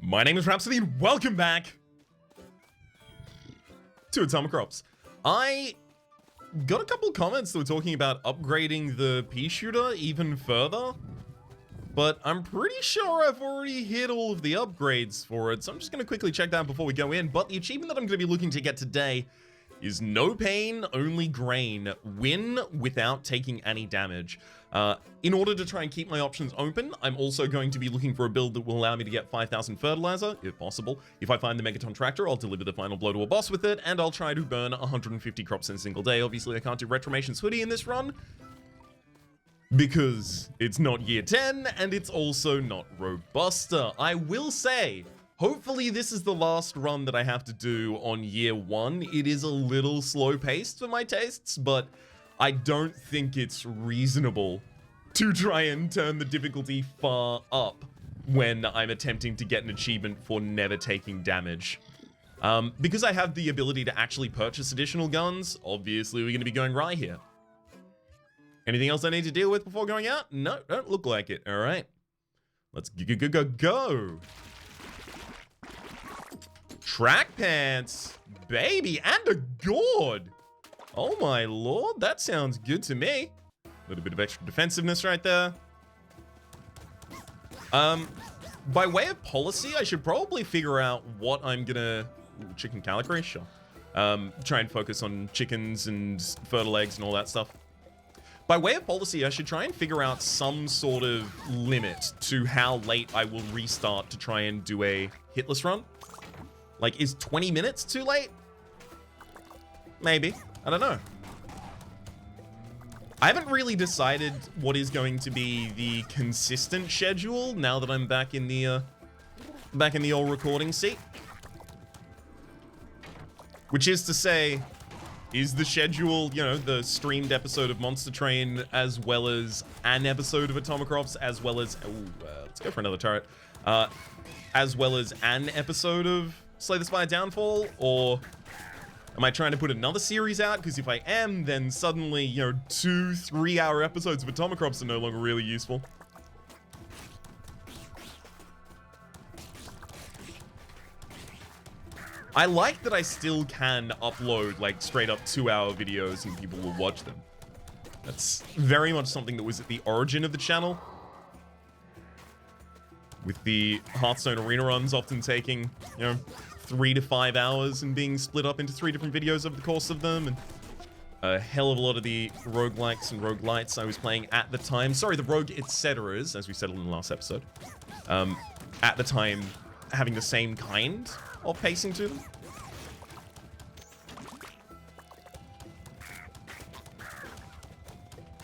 My name is Rhapsody, and welcome back to Atomicrops. I got a couple comments that were talking about upgrading the pea shooter even further, but I'm pretty sure I've already hit all of the upgrades for it, so I'm just going to quickly check that before we go in. But the achievement that I'm going to be looking to get today is no pain, only grain. Win without taking any damage. In order to try and keep my options open, I'm also going to be looking for a build that will allow me to get 5,000 fertilizer, if possible. If I find the Megaton tractor, I'll deliver the final blow to a boss with it, and I'll try to burn 150 crops in a single day. Obviously, I can't do Retromation's hoodie in this run, because it's not year 10, and it's also not Robusta. I will say, hopefully this is the last run that I have to do on year 1. It is a little slow-paced for my tastes, but I don't think it's reasonable to try and turn the difficulty far up when I'm attempting to get an achievement for never taking damage. Because I have the ability to actually purchase additional guns, obviously we're going to be going right here. Anything else I need to deal with before going out? No, don't look like it. All right. Let's go. Track pants, baby, and a gourd. Oh my lord, that sounds good to me. A little bit of extra defensiveness right there. By way of policy, I should probably figure out what I'm gonna... Ooh, chicken calicry, sure. Try and focus on chickens and fertile eggs and all that stuff. By way of policy, I should try and figure out some sort of limit to how late I will restart to try and do a hitless run. Like, is 20 minutes too late? Maybe. I don't know. I haven't really decided what is going to be the consistent schedule now that I'm back in the old recording seat. Which is to say, is the schedule, you know, the streamed episode of Monster Train as well as an episode of Atomicrops as well as... let's go for another turret. As well as an episode of Slay the Spire Downfall, or am I trying to put another series out? Because if I am, then suddenly, you know, 2-3 hour episodes of Atomicrops are no longer really useful. I like that I still can upload, like, straight up 2-hour videos and people will watch them. That's very much something that was at the origin of the channel, with the Hearthstone arena runs often taking, you know, 3 to 5 hours and being split up into 3 different videos over the course of them, and a hell of a lot of the roguelikes and roguelites I was playing at the time. Sorry, the rogue etceteras, as we said in the last episode. At the time, having the same kind of pacing to them.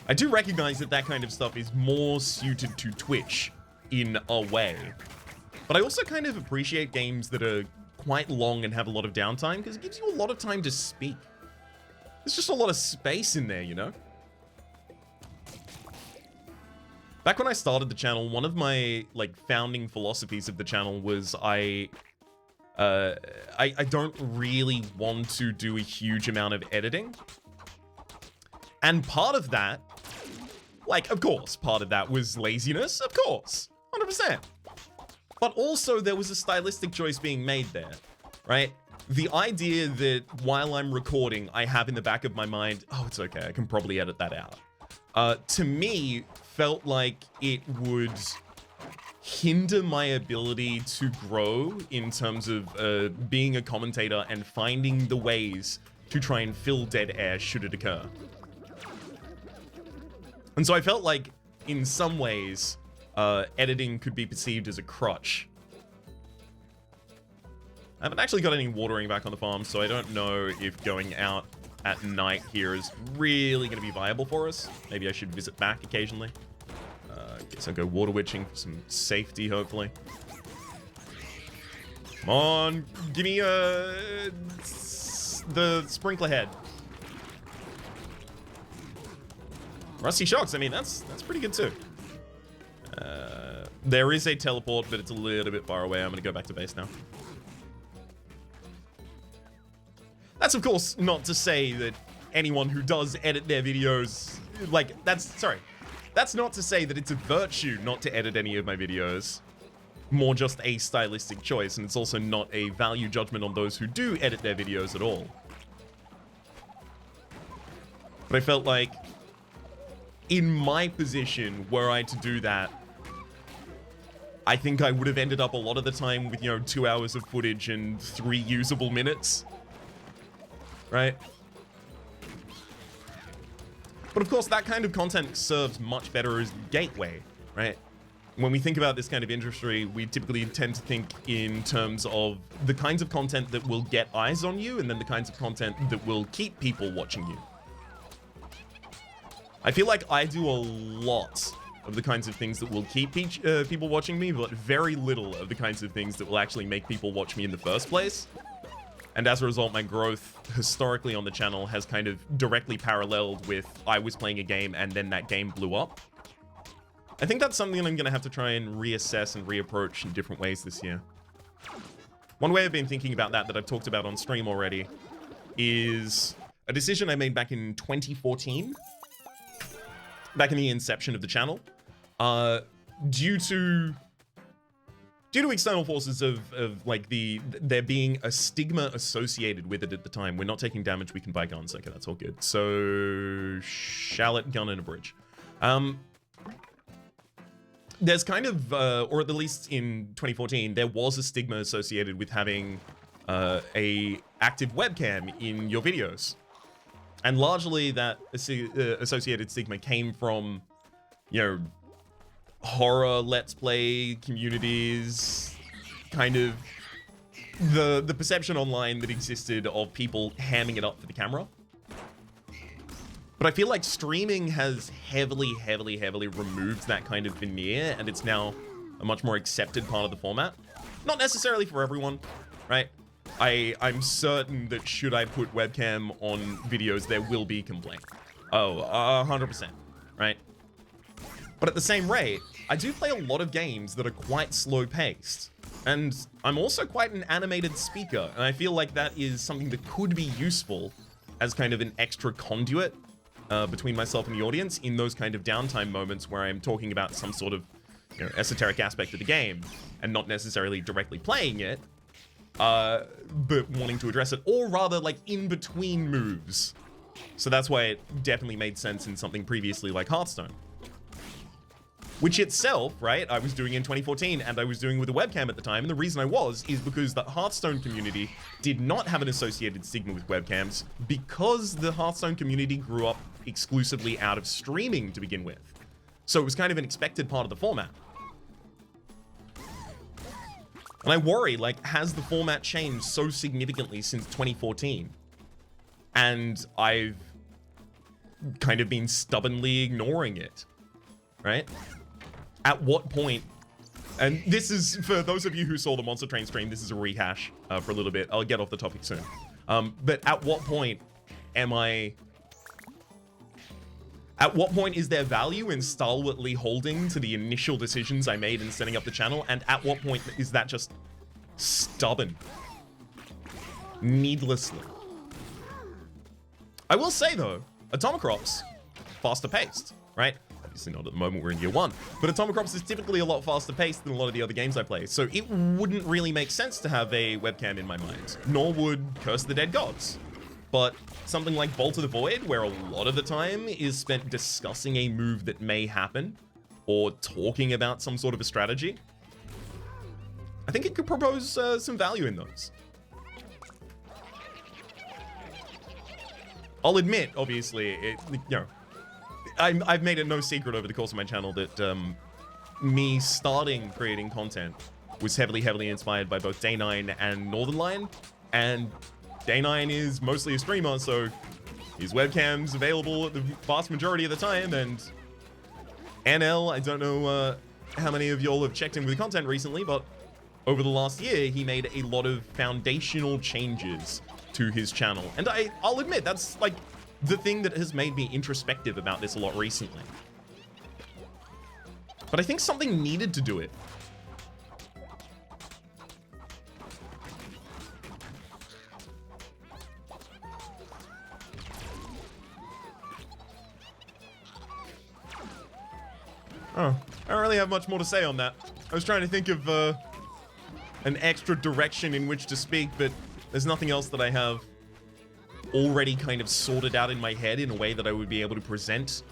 I do recognize that that kind of stuff is more suited to Twitch in a way, but I also kind of appreciate games that are quite long and have a lot of downtime, because it gives you a lot of time to speak. There's just a lot of space in there, you know? Back when I started the channel, one of my, like, founding philosophies of the channel was I don't really want to do a huge amount of editing. And part of that, like, of course, part of that was laziness, of course, 100%. But also there was a stylistic choice being made there, right? The idea that while I'm recording, I have in the back of my mind, oh, it's okay, I can probably edit that out. To me, felt like it would hinder my ability to grow in terms of being a commentator and finding the ways to try and fill dead air should it occur. And so I felt like, in some ways, editing could be perceived as a crutch. I haven't actually got any watering back on the farm, so I don't know if going out at night here is really going to be viable for us. Maybe I should visit back occasionally. Guess I'll go water witching for some safety, hopefully. Come on, give me the sprinkler head. Rusty shocks, I mean, that's pretty good too. There is a teleport, but it's a little bit far away. I'm gonna go back to base now. That's of course not to say that anyone who does edit their videos, like, that's not to say that it's a virtue not to edit any of my videos. more just a stylistic choice, and it's also not a value judgment on those who do edit their videos at all. But I felt like, in my position, were I to do that, I think I would have ended up a lot of the time with, 2 hours of footage and 3 usable minutes. Right? But of course, that kind of content serves much better as gateway, right? When we think about this kind of industry, we typically tend to think in terms of the kinds of content that will get eyes on you, and then the kinds of content that will keep people watching you. I feel like I do a lot of the kinds of things that will keep people watching me, but very little of the kinds of things that will actually make people watch me in the first place. And as a result, my growth historically on the channel has kind of directly paralleled with I was playing a game and then that game blew up. I think that's something I'm going to have to try and reassess and reapproach in different ways this year. One way I've been thinking about that I've talked about on stream already is a decision I made back in 2014, back in the inception of the channel, due to external forces of like there being a stigma associated with it at the time. We're not taking damage, we can buy guns. Okay, that's all good. So, shallot, gun, and a bridge. There's kind of, or at least in 2014, there was a stigma associated with having a active webcam in your videos. And largely that associated stigma came from, horror let's play communities, kind of the perception online that existed of people hamming it up for the camera. But I feel like streaming has heavily removed that kind of veneer, and it's now a much more accepted part of the format. Not necessarily for everyone, right? I'm certain that should I put webcam on videos, there will be complaint. Oh, 100%, right? But at the same rate, I do play a lot of games that are quite slow-paced. And I'm also quite an animated speaker, and I feel like that is something that could be useful as kind of an extra conduit between myself and the audience in those kind of downtime moments where I'm talking about some sort of esoteric aspect of the game and not necessarily directly playing it, but wanting to address it, or rather like in between moves. So that's why it definitely made sense in something previously like Hearthstone. Which itself, right, I was doing in 2014, and I was doing with a webcam at the time, and the reason I was is because the Hearthstone community did not have an associated stigma with webcams because the Hearthstone community grew up exclusively out of streaming to begin with. So it was kind of an expected part of the format. And I worry, like, has the format changed so significantly since 2014? And I've kind of been stubbornly ignoring it, right? At what point, and this is, for those of you who saw the Monster Train stream, this is a rehash for a little bit. I'll get off the topic soon. But at what point is there value in stalwartly holding to the initial decisions I made in setting up the channel? And at what point is that just stubborn? Needlessly. I will say though, Atomicrops, faster paced, right? Obviously not at the moment, we're in year 1, but Atomicrops is typically a lot faster paced than a lot of the other games I play, so it wouldn't really make sense to have a webcam in my mind, nor would Curse the Dead Gods. But something like Bolt of the Void, where a lot of the time is spent discussing a move that may happen, or talking about some sort of a strategy, I think it could propose some value in those. I'll admit, obviously, I've made it no secret over the course of my channel that me starting creating content was heavily inspired by both Day9 and Northernlion, and Day9 is mostly a streamer, so his webcam's available at the vast majority of the time, and NL, I don't know how many of y'all have checked in with the content recently, but over the last year, he made a lot of foundational changes to his channel, and I'll admit, that's like the thing that has made me introspective about this a lot recently. But I think something needed to do it. Oh, I don't really have much more to say on that. I was trying to think of an extra direction in which to speak, but there's nothing else that I have already kind of sorted out in my head in a way that I would be able to present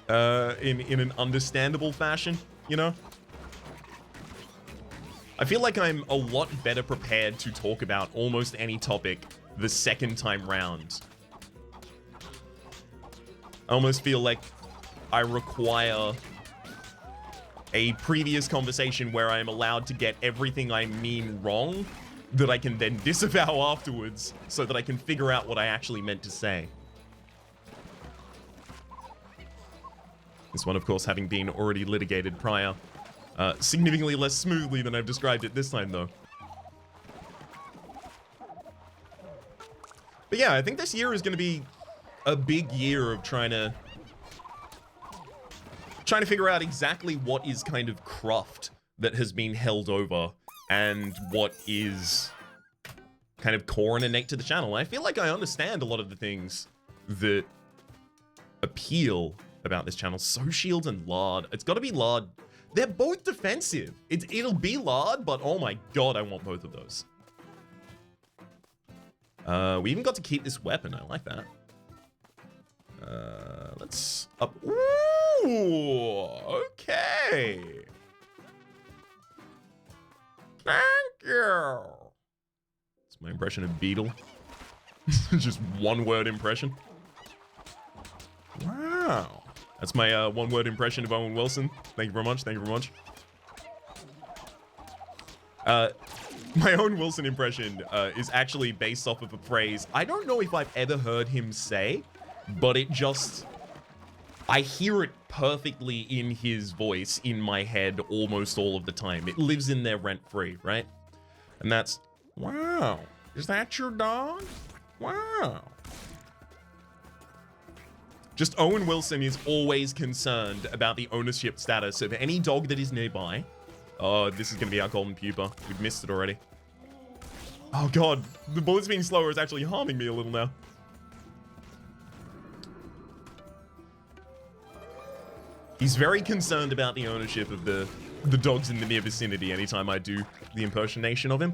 in an understandable fashion, you know? I feel like I'm a lot better prepared to talk about almost any topic the second time round. I almost feel like I require a previous conversation where I am allowed to get everything I mean wrong that I can then disavow afterwards so that I can figure out what I actually meant to say. This one, of course, having been already litigated prior. Significantly less smoothly than I've described it this time, though. But yeah, I think this year is going to be a big year of trying to figure out exactly what is kind of cruft that has been held over and what is kind of core and innate to the channel. I feel like I understand a lot of the things that appeal about this channel. So Shield and Lard. It's got to be Lard. They're both defensive. It'll be Lard, but oh my god, I want both of those. We even got to keep this weapon. I like that. Let's up. Ooh, okay. Thank you. It's my impression of Beetle. Just one word impression. Wow. That's my one word impression of Owen Wilson. Thank you very much. Thank you very much. My Owen Wilson impression is actually based off of a phrase I don't know if I've ever heard him say, but it just, I hear it perfectly in his voice in my head almost all of the time. It lives in there rent-free, right? And that's, wow, is that your dog? Wow. Just Owen Wilson is always concerned about the ownership status of any dog that is nearby. Oh, this is going to be our golden pupa. We've missed it already. Oh god, the bullets being slower is actually harming me a little now. He's very concerned about the ownership of the dogs in the near vicinity anytime I do the impersonation of him.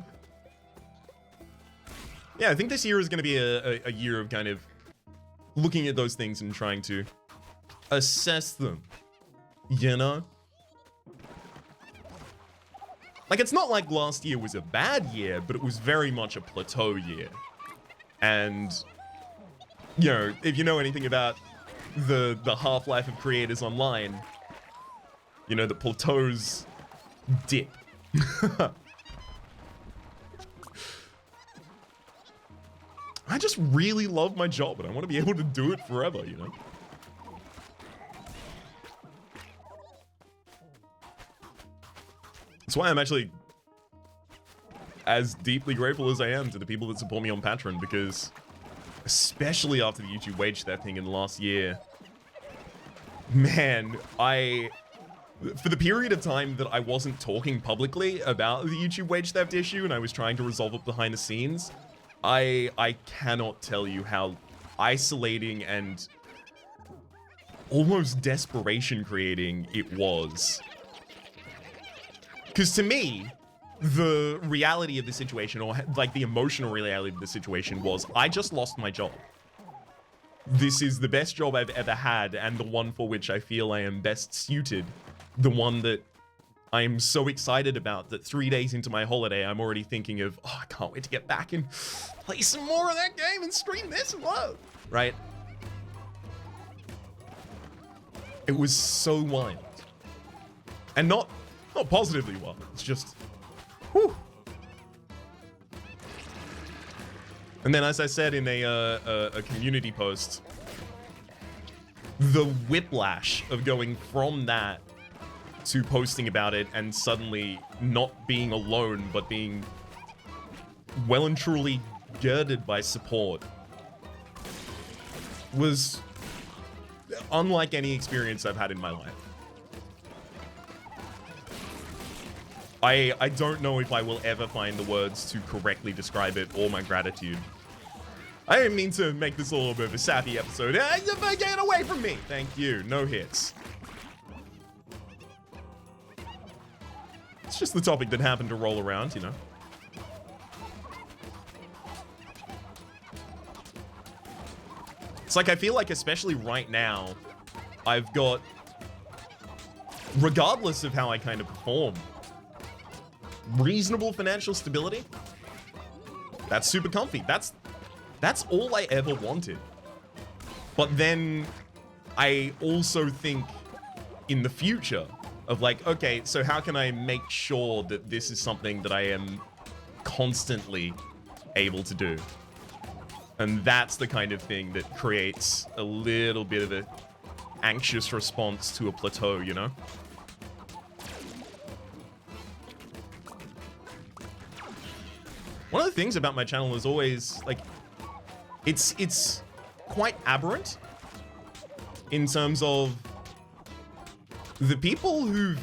Yeah, I think this year is going to be a year of kind of looking at those things and trying to assess them, you know? Like, it's not like last year was a bad year, but it was very much a plateau year. And, you know, if you know anything about the half-life of creators online, you know, the plateaus dip. I just really love my job and I want to be able to do it forever, you know? That's why I'm actually as deeply grateful as I am to the people that support me on Patreon, because especially after the YouTube wage theft thing in the last year, man, for the period of time that I wasn't talking publicly about the YouTube wage theft issue and I was trying to resolve it behind the scenes, I cannot tell you how isolating and almost desperation creating it was. Because to me, the reality of the situation, or like the emotional reality of the situation, was I just lost my job. This is the best job I've ever had, and the one for which I feel I am best suited. The one that I am so excited about that 3 days into my holiday, I'm already thinking of, oh, I can't wait to get back and play some more of that game and stream this and whoa, right? It was so wild. And not positively wild, it's just, whew. And then, as I said in a community post, the whiplash of going from that to posting about it and suddenly not being alone, but being well and truly girded by support was unlike any experience I've had in my life. I don't know if I will ever find the words to correctly describe it or my gratitude. I didn't mean to make this a little bit of a sappy episode. Get away from me! Thank you. No hits. It's just the topic that happened to roll around, you know. It's like, I feel like, especially right now, I've got, regardless of how I kind of perform, reasonable financial stability. That's super comfy. That's all I ever wanted. But then I also think in the future of like, okay, so how can I make sure that this is something that I am constantly able to do? And that's the kind of thing that creates a little bit of an anxious response to a plateau, you know? One of the things about my channel is always, like, it's quite aberrant in terms of the people who,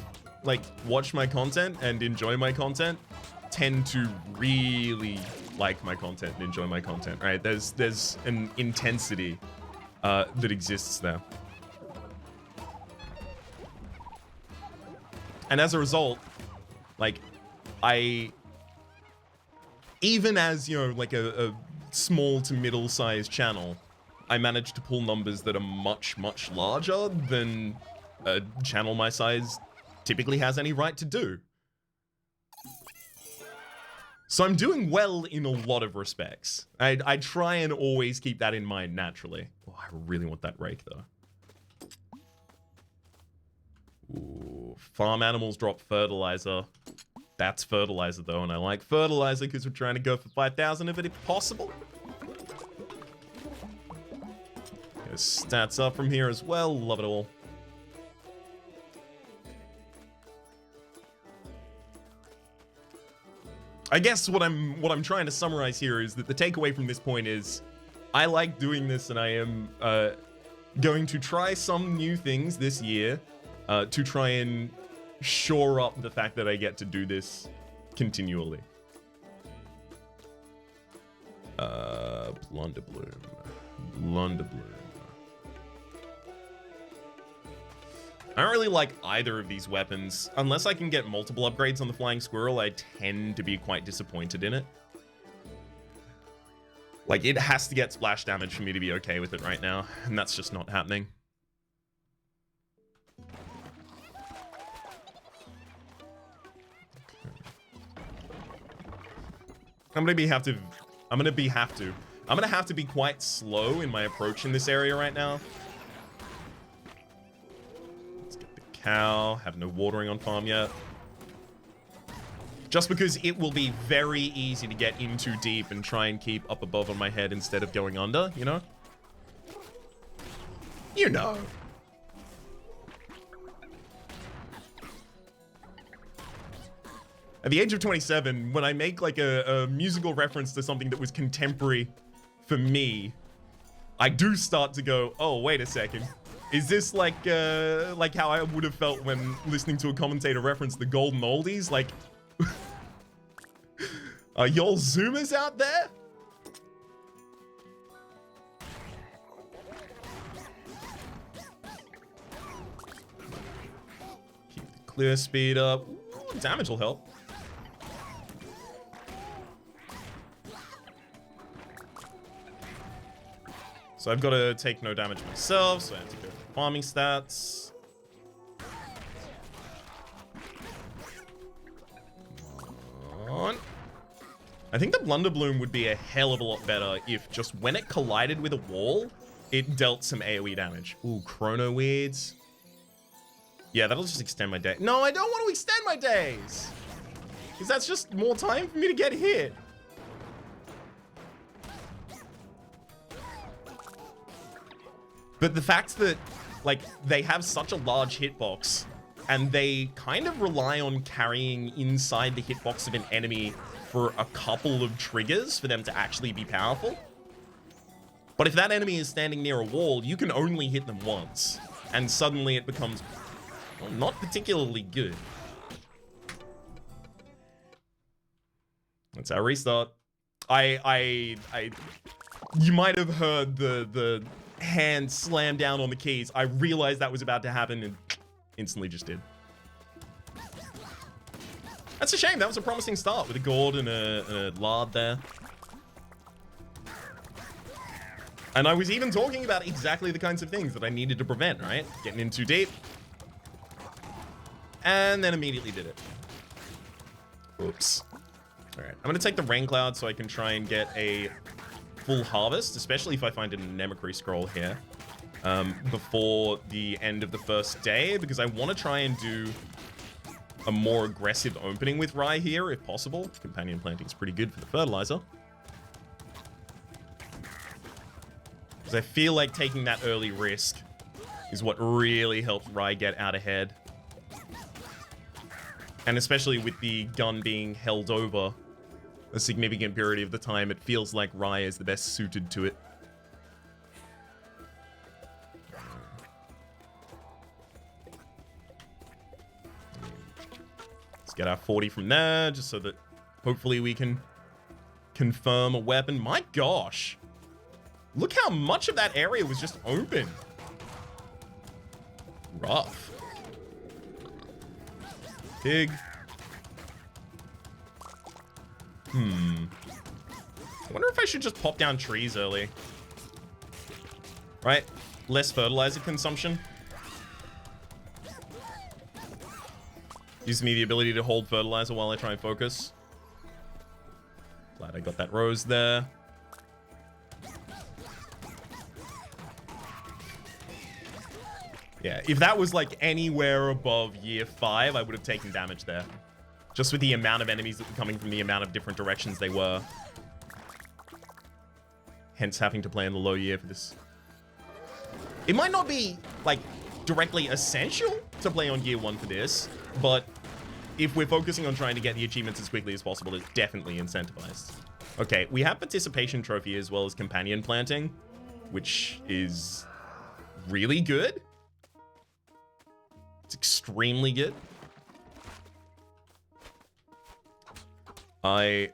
like, watch my content and enjoy my content tend to really like my content and enjoy my content, right? There's an intensity that exists there. And as a result, like, even as, you know, like a small to middle-sized channel, I managed to pull numbers that are much, much larger than a channel my size typically has any right to do. So I'm doing well in a lot of respects. I try and always keep that in mind naturally. Oh, I really want that rake, though. Ooh, farm animals drop fertilizer. That's fertilizer, though, and I like fertilizer because we're trying to go for 5,000 of it if possible. Get stats up from here as well. Love it all. I guess what I'm trying to summarize here is that the takeaway from this point is I like doing this, and I am going to try some new things this year to try and shore up the fact that I get to do this continually. Blunderbloom. I don't really like either of these weapons. Unless I can get multiple upgrades on the Flying Squirrel, I tend to be quite disappointed in it. Like, it has to get splash damage for me to be okay with it right now, and that's just not happening. I'm gonna have to be quite slow in my approach in this area right now. Let's get the cow. Have no watering on farm yet. Just because it will be very easy to get in too deep and try and keep up above on my head instead of going under, you know? You know. At the age of 27, when I make like a musical reference to something that was contemporary for me, I do start to go, oh, wait a second. Is this like how I would have felt when listening to a commentator reference the golden oldies? Like, are y'all Zoomers out there? Keep the clear speed up. Ooh, damage will help. So I've got to take no damage myself, so I have to go for farming stats. Come on. I think the Blunderbloom would be a hell of a lot better if just when it collided with a wall, it dealt some AoE damage. Ooh, Chrono Weeds. Yeah, that'll just extend my day. No, I don't want to extend my days! Because that's just more time for me to get hit. But the fact that, like, they have such a large hitbox, and they kind of rely on carrying inside the hitbox of an enemy for a couple of triggers for them to actually be powerful. But if that enemy is standing near a wall, you can only hit them once, and suddenly it becomes, well, not particularly good. That's our restart. You might have heard the hand slam down on the keys. I realized that was about to happen and instantly just did. That's a shame. That was a promising start with a gourd and a lard there. And I was even talking about exactly the kinds of things that I needed to prevent, right? Getting in too deep. And then immediately did it. Oops. All right, I'm going to take the rain cloud so I can try and get a full harvest, especially if I find an anemocry scroll here before the end of the first day, because I want to try and do a more aggressive opening with rye here if possible. Companion planting is pretty good for the fertilizer. Because I feel like taking that early risk is what really helps rye get out ahead. And especially with the gun being held over a significant period of the time, it feels like rye is the best suited to it. Let's get our 40 from there, just so that hopefully we can confirm a weapon. My gosh. Look how much of that area was just open. Rough. Pig. I wonder if I should just pop down trees early. Right? Less fertilizer consumption. Gives me the ability to hold fertilizer while I try and focus. Glad I got that rose there. Yeah, if that was like anywhere above year 5, I would have taken damage there. Just with the amount of enemies that were coming from the amount of different directions they were. Hence having to play in the low year for this. It might not be, like, directly essential to play on year 1 for this, but if we're focusing on trying to get the achievements as quickly as possible, it's definitely incentivized. Okay, we have participation trophy as well as companion planting, which is really good. It's extremely good. I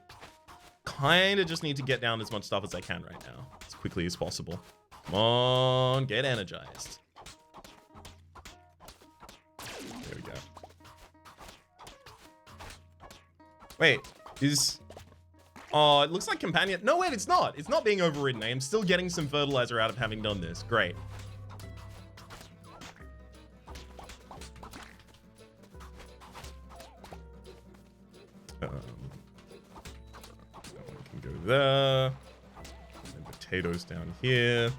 kind of just need to get down as much stuff as I can right now, as quickly as possible. Come on, get energized. There we go. Wait, is... Oh, it looks like companion... No, wait, it's not. It's not being overridden. I am still getting some fertilizer out of having done this. Great. Go there. And potatoes down here.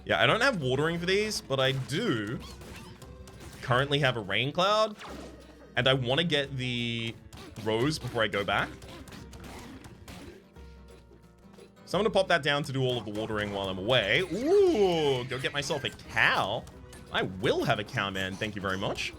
Yeah, I don't have watering for these, but I do currently have a rain cloud. And I want to get the rose before I go back. So I'm going to pop that down to do all of the watering while I'm away. Ooh, go get myself a cow. I will have a cow, man. Thank you very much.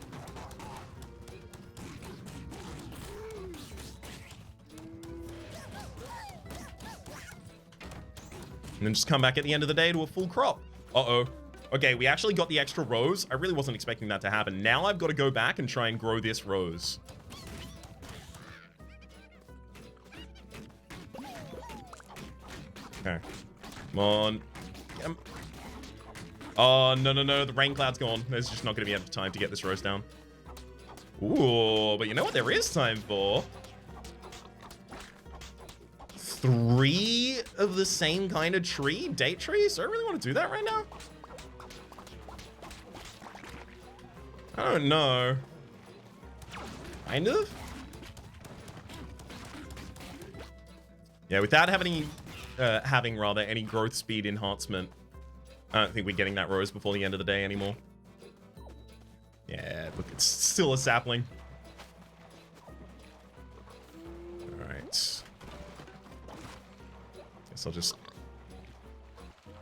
And then just come back at the end of the day to a full crop. Uh-oh. Okay, we actually got the extra rose. I really wasn't expecting that to happen. Now I've got to go back and try and grow this rose. Okay. Come on. Oh, no, no, no. The rain cloud's gone. There's just not going to be enough time to get this rose down. Ooh, but you know what there is time for? 3 of the same kind of tree, date trees. Do I really want to do that right now? I don't know. Kind of? Yeah, without having any growth speed enhancement, I don't think we're getting that rose before the end of the day anymore. Yeah, look, it's still a sapling. All right. Guess I'll just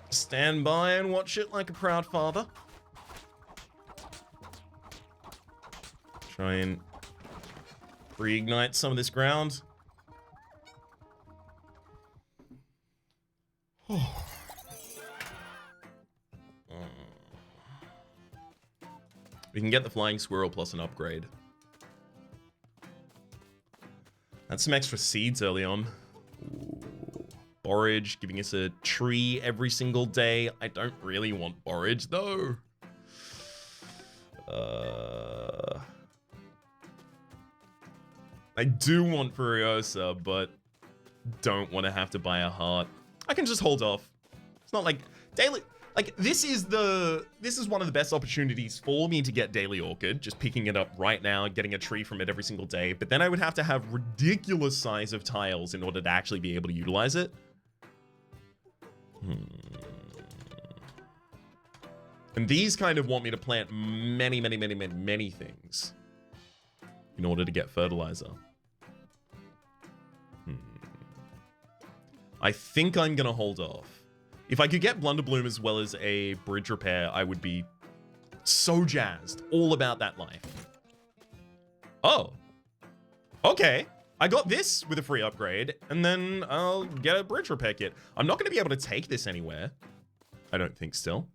stand by and watch it like a proud father. Try and reignite some of this ground. We can get the flying squirrel plus an upgrade. That's some extra seeds early on. Ooh. Borage, giving us a tree every single day. I don't really want borage, though. I do want Furiosa, but don't want to have to buy a heart. I can just hold off. It's not like daily. Like, this is one of the best opportunities for me to get Daily Orchid, just picking it up right now, getting a tree from it every single day, but then I would have to have ridiculous size of tiles in order to actually be able to utilize it. And these kind of want me to plant many things in order to get fertilizer. I think I'm gonna hold off. If I could get Blunderbloom as well as a bridge repair, I would be so jazzed. All about that life. Oh. Okay. I got this with a free upgrade, and then I'll get a bridge repair kit. I'm not going to be able to take this anywhere. I don't think still.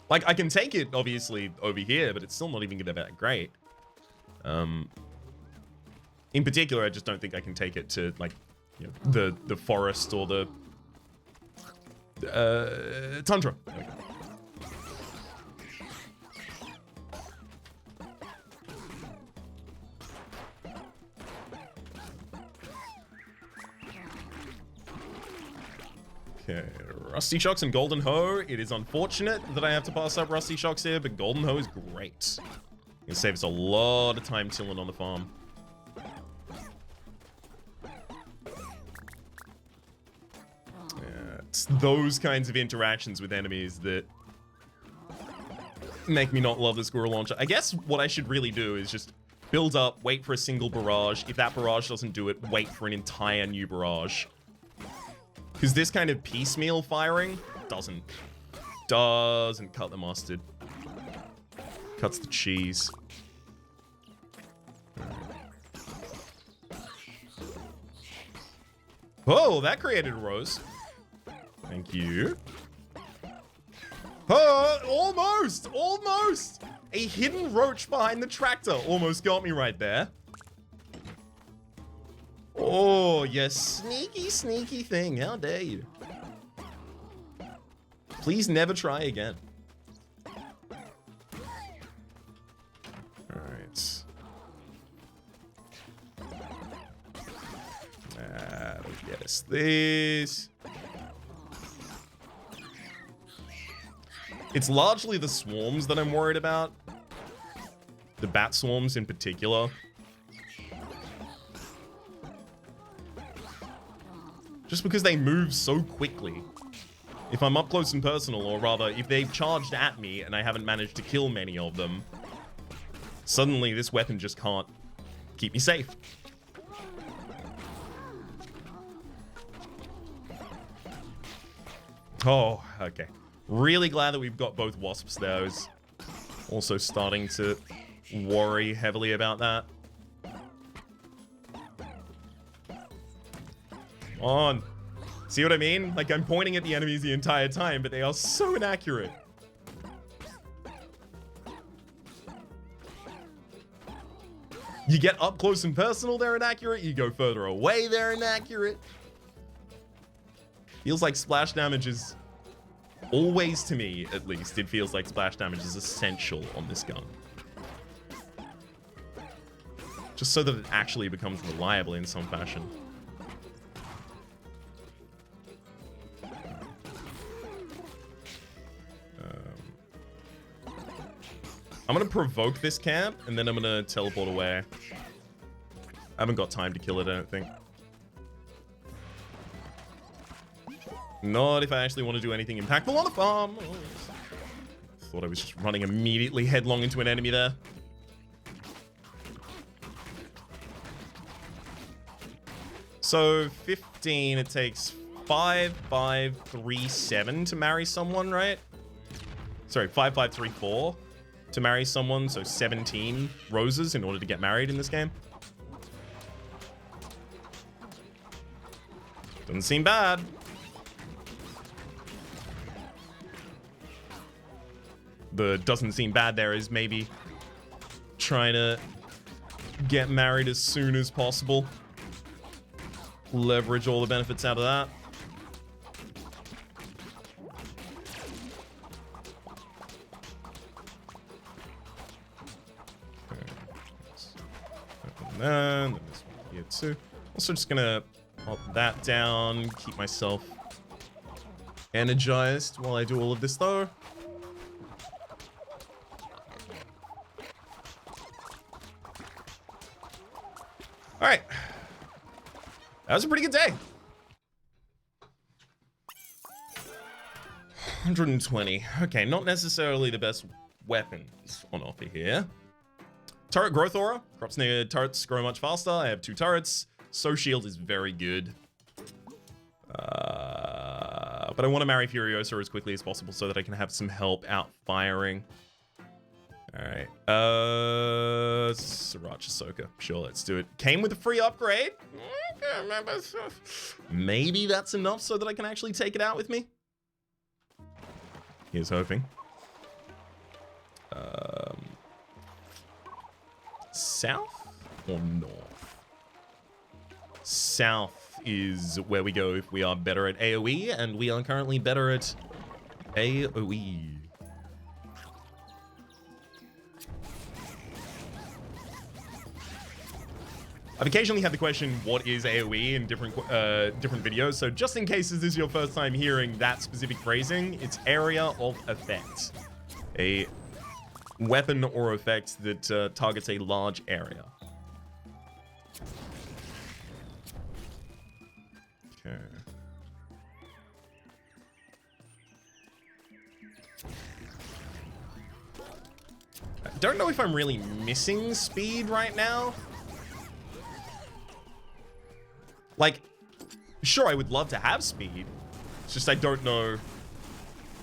Like, I can take it, obviously, over here, but it's still not even going to be that great. In particular, I just don't think I can take it to, like, you know, the forest or the tundra. Okay, Rusty Shocks and Golden Hoe. It is unfortunate that I have to pass up Rusty Shocks here, but Golden Hoe is great. It saves us a lot of time tilling on the farm. It's those kinds of interactions with enemies that make me not love the squirrel launcher. I guess what I should really do is just build up, wait for a single barrage. If that barrage doesn't do it, wait for an entire new barrage. Because this kind of piecemeal firing doesn't cut the mustard. Cuts the cheese. Oh, that created a rose. Thank you. Oh, almost. A hidden roach behind the tractor almost got me right there. Oh, you sneaky thing. How dare you? Please never try again. Alright. That'll get us this. It's largely the swarms that I'm worried about. The bat swarms in particular. Just because they move so quickly. If I'm up close and personal, or rather, if they've charged at me and I haven't managed to kill many of them, suddenly this weapon just can't keep me safe. Oh, okay. Really glad that we've got both wasps there. I was also starting to worry heavily about that. On. See what I mean? Like, I'm pointing at the enemies the entire time, but they are so inaccurate. You get up close and personal, they're inaccurate. You go further away, they're inaccurate. Feels like splash damage is always, to me at least, it feels like splash damage is essential on this gun. Just so that it actually becomes reliable in some fashion. I'm gonna provoke this camp, and then I'm gonna teleport away. I haven't got time to kill it, I don't think. Not if I actually want to do anything impactful on the farm. Thought I was just running immediately headlong into an enemy there. So 15, it takes 5, 5, 3, 7 to marry someone, right? Sorry, 5, 5, 3, 4 to marry someone. So 17 roses in order to get married in this game. Doesn't seem bad. The doesn't seem bad there is maybe trying to get married as soon as possible. Leverage all the benefits out of that. then this one here too. Also just gonna pop that down, keep myself energized while I do all of this though. All right, that was a pretty good day. 120. Okay, not necessarily the best weapons on offer here. Turret growth aura. Crops near turrets grow much faster. I have 2 turrets. So shield is very good. But I want to marry Furiosa as quickly as possible so that I can have some help out firing. Alright. Sriracha Soaker. Sure, let's do it. Came with a free upgrade. Maybe that's enough so that I can actually take it out with me. Here's hoping. South or north? South is where we go if we are better at AoE, and we are currently better at AoE. I've occasionally had the question, what is AoE in different videos, so just in case this is your first time hearing that specific phrasing, it's area of effect. A weapon or effect that targets a large area. Okay. I don't know if I'm really missing speed right now. Like, sure, I would love to have speed. It's just I don't know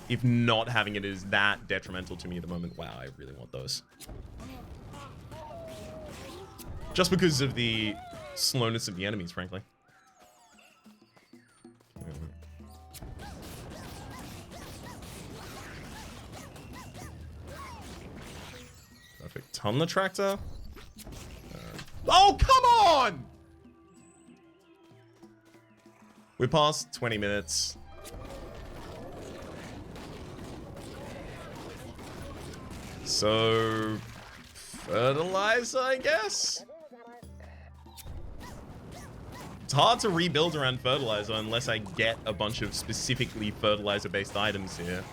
if not having it is that detrimental to me at the moment. Wow, I really want those. Just because of the slowness of the enemies, frankly. Perfect. Ton the tractor. Oh, come on! We're past 20 minutes. So, fertilizer, I guess? It's hard to rebuild around fertilizer unless I get a bunch of specifically fertilizer-based items here.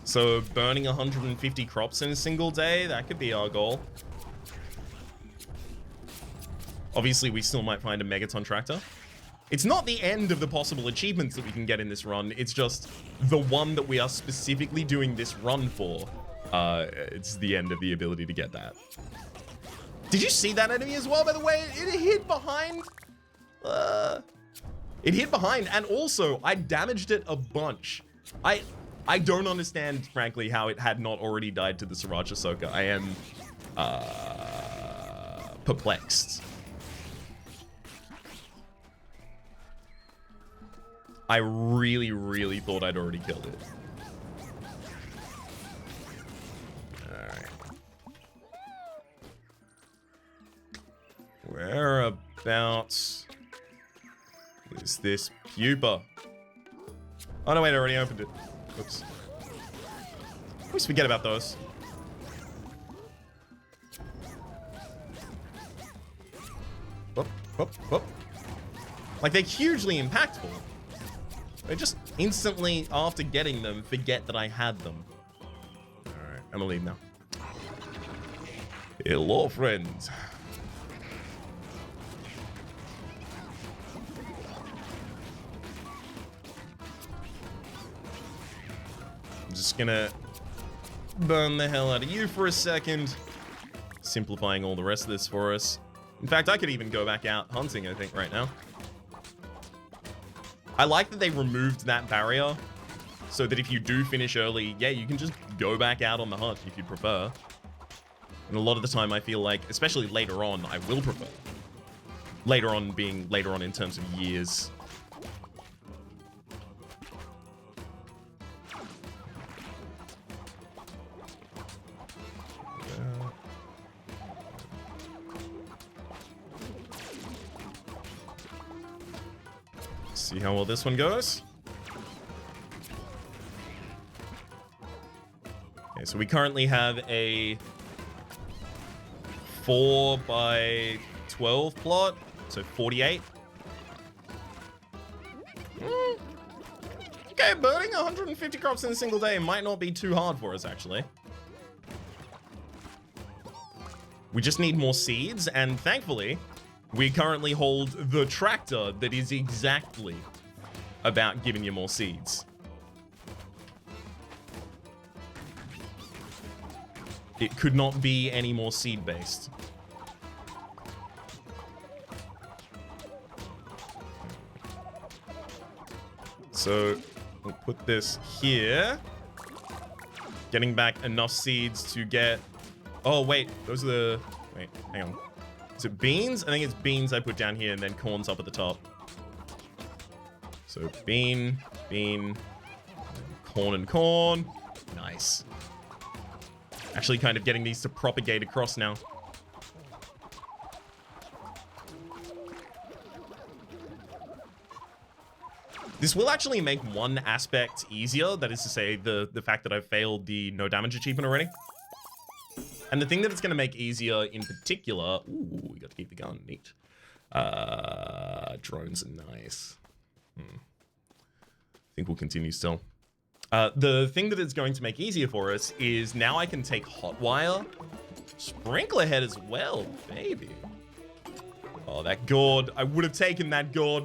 So, burning 150 crops in a single day, that could be our goal. Obviously, we still might find a megaton tractor. It's not the end of the possible achievements that we can get in this run. It's just the one that we are specifically doing this run for. It's the end of the ability to get that. Did you see that enemy as well, by the way? It hid behind. It hid behind, and also I damaged it a bunch. I don't understand, frankly, how it had not already died to the Sriracha Soaker. I am perplexed. I really, really thought I'd already killed it. Alright. Whereabouts is this pupa? Oh no, wait, I already opened it. Oops. I always forget about those. Whoop, whoop, whoop. Like, they're hugely impactful. I just instantly, after getting them, forget that I had them. Alright, I'm gonna leave now. Hello, friends. I'm just gonna burn the hell out of you for a second. Simplifying all the rest of this for us. In fact, I could even go back out hunting, I think, right now. I like that they removed that barrier so that if you do finish early, yeah, you can just go back out on the hunt if you prefer. And a lot of the time I feel like, especially later on, I will prefer. Later on being later on in terms of years. See how well this one goes. Okay, so we currently have a 4 by 12 plot, so 48. Okay, burning 150 crops in a single day might not be too hard for us, actually. We just need more seeds, and thankfully, we currently hold the tractor that is exactly about giving you more seeds. It could not be any more seed-based. So, we'll put this here. Getting back enough seeds to get... Oh, wait. Those are the... Wait, hang on. Is it beans? I think it's beans I put down here, and then corn's up at the top. So, bean, corn and corn. Nice. Actually kind of getting these to propagate across now. This will actually make one aspect easier. That is to say, the fact that I've failed the no damage achievement already. And the thing that it's going to make easier in particular... Ooh, we got to keep the gun. Neat. Drones are nice. I think we'll continue still. The thing that it's going to make easier for us is now I can take hot wire. Sprinkler head as well, baby. Oh, that gourd. I would have taken that gourd.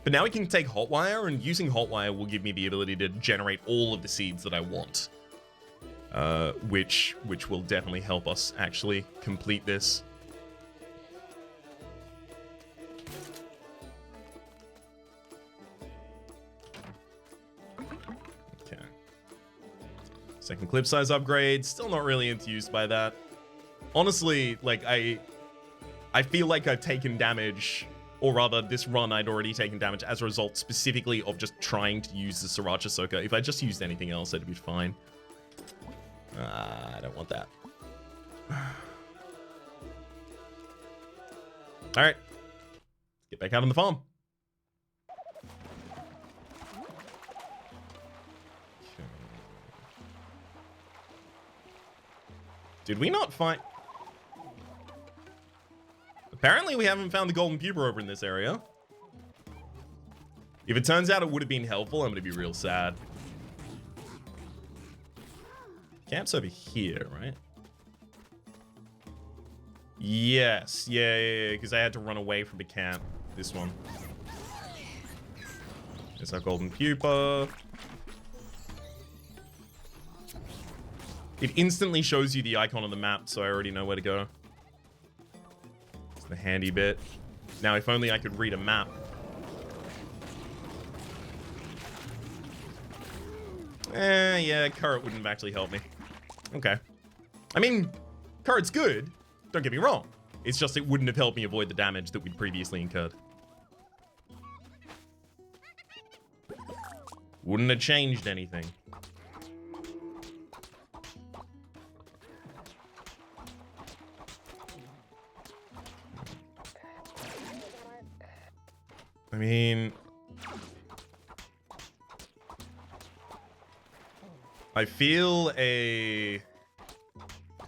But now we can take hot wire, and using hot wire will give me the ability to generate all of the seeds that I want. Which will definitely help us actually complete this. Okay. Second clip size upgrade, still not really enthused by that. Honestly, like, I feel like I've taken damage, or rather, this run I'd already taken damage as a result specifically of just trying to use the Sriracha Soaker. If I just used anything else, it'd be fine. I don't want that. Alright. Get back out on the farm. Okay. Did we not find... Apparently we haven't found the golden pupa over in this area. If it turns out it would have been helpful, I'm going to be real sad. Camp's over here, right? Yes. Yeah, because I had to run away from the camp. This one. There's our golden pupa. It instantly shows you the icon on the map, so I already know where to go. It's the handy bit. Now, if only I could read a map. Yeah, carrot wouldn't actually help me. Okay. I mean, carrot's good. Don't get me wrong. It's just it wouldn't have helped me avoid the damage that we'd previously incurred. Wouldn't have changed anything. I mean... I feel a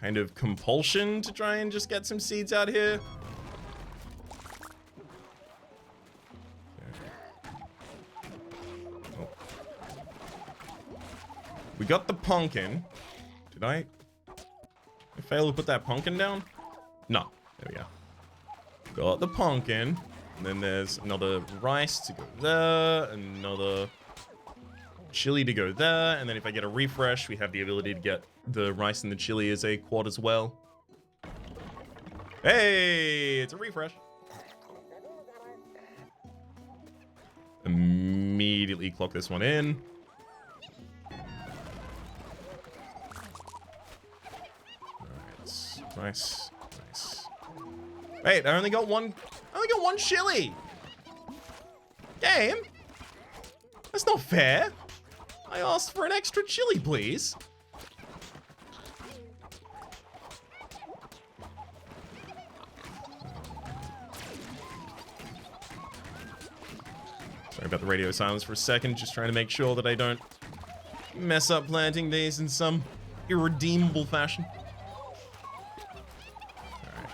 kind of compulsion to try and just get some seeds out here. Oh. We got the pumpkin. Did I fail to put that pumpkin down? No. There we go. Got the pumpkin. And then there's another rice to go there. Another... chili to go there, and then if I get a refresh, we have the ability to get the rice and the chili as a quad as well. Hey, it's a refresh. Immediately clock this one in. Alright, nice. Wait, I only got one chili. Game? That's not fair. I asked for an extra chili, please. Sorry about the radio silence for a second. Just trying to make sure that I don't mess up planting these in some irredeemable fashion. Alright.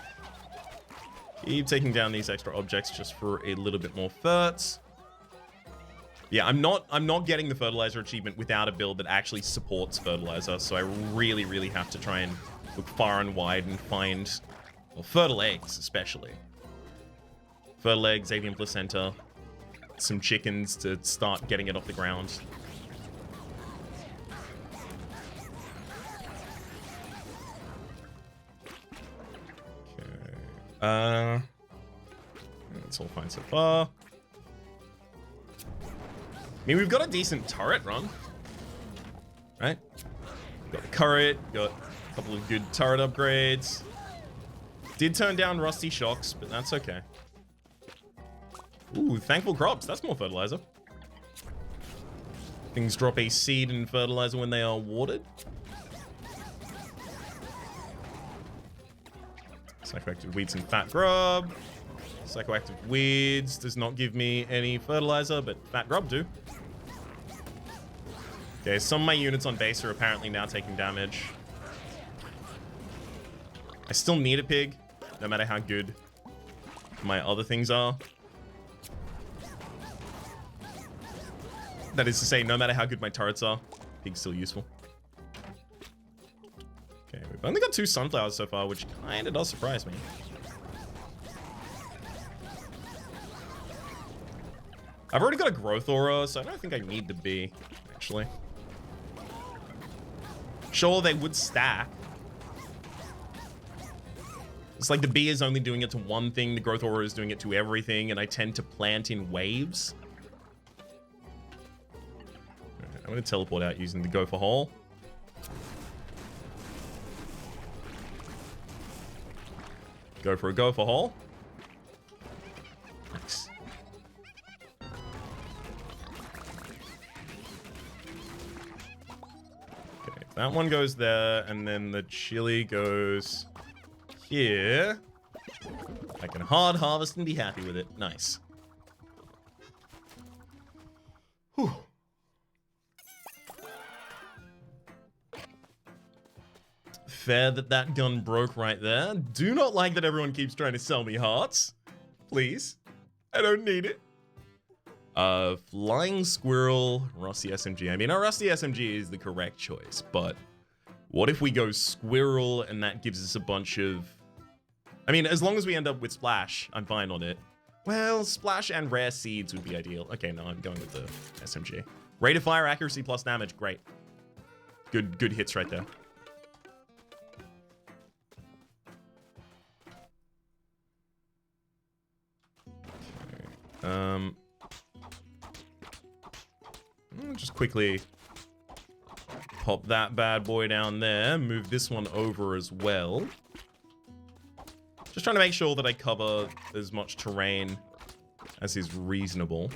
Keep taking down these extra objects just for a little bit more ferts. Yeah, I'm not getting the fertilizer achievement without a build that actually supports fertilizer, so I really, really have to try and look far and wide and find, well, fertile eggs especially. Fertile eggs, avian placenta, some chickens to start getting it off the ground. Okay. That's all fine so far. I mean, we've got a decent turret run, right? Got the turret, got a couple of good turret upgrades. Did turn down rusty shocks, but that's okay. Ooh, thankful crops. That's more fertilizer. Things drop a seed and fertilizer when they are watered. Psychoactive weeds and fat grub. Psychoactive weeds does not give me any fertilizer, but fat grub do. Okay, some of my units on base are apparently now taking damage. I still need a pig, no matter how good my other things are. That is to say, no matter how good my turrets are, pig's still useful. Okay, we've only got 2 sunflowers so far, which kind of does surprise me. I've already got a growth aura, so I don't think I need the bee, actually. Sure, they would stack. It's like the bee is only doing it to one thing, the growth aura is doing it to everything, and I tend to plant in waves. Okay, I'm going to teleport out using the gopher hole. Go for a gopher hole. Nice. That one goes there, and then the chili goes here. I can hard harvest and be happy with it. Nice. Whew. Fair that that gun broke right there. Do not like that everyone keeps trying to sell me hearts. Please. I don't need it. Flying squirrel, rusty SMG. I mean, a rusty SMG is the correct choice, but what if we go squirrel and that gives us a bunch of... I mean, as long as we end up with splash, I'm fine on it. Well, splash and rare seeds would be ideal. Okay, no, I'm going with the SMG. Rate of fire, accuracy plus damage, great. Good hits right there. Okay. Just quickly pop that bad boy down there. Move this one over as well. Just trying to make sure that I cover as much terrain as is reasonable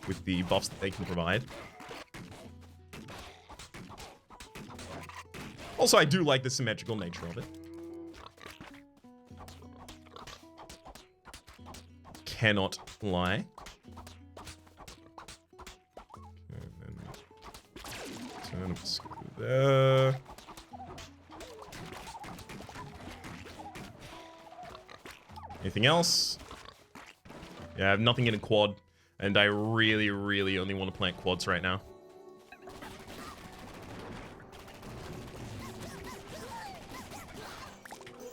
with the buffs that they can provide. Also, I do like the symmetrical nature of it. Cannot lie. There. Anything else? Yeah, I have nothing in a quad, and I really, really only want to plant quads right now.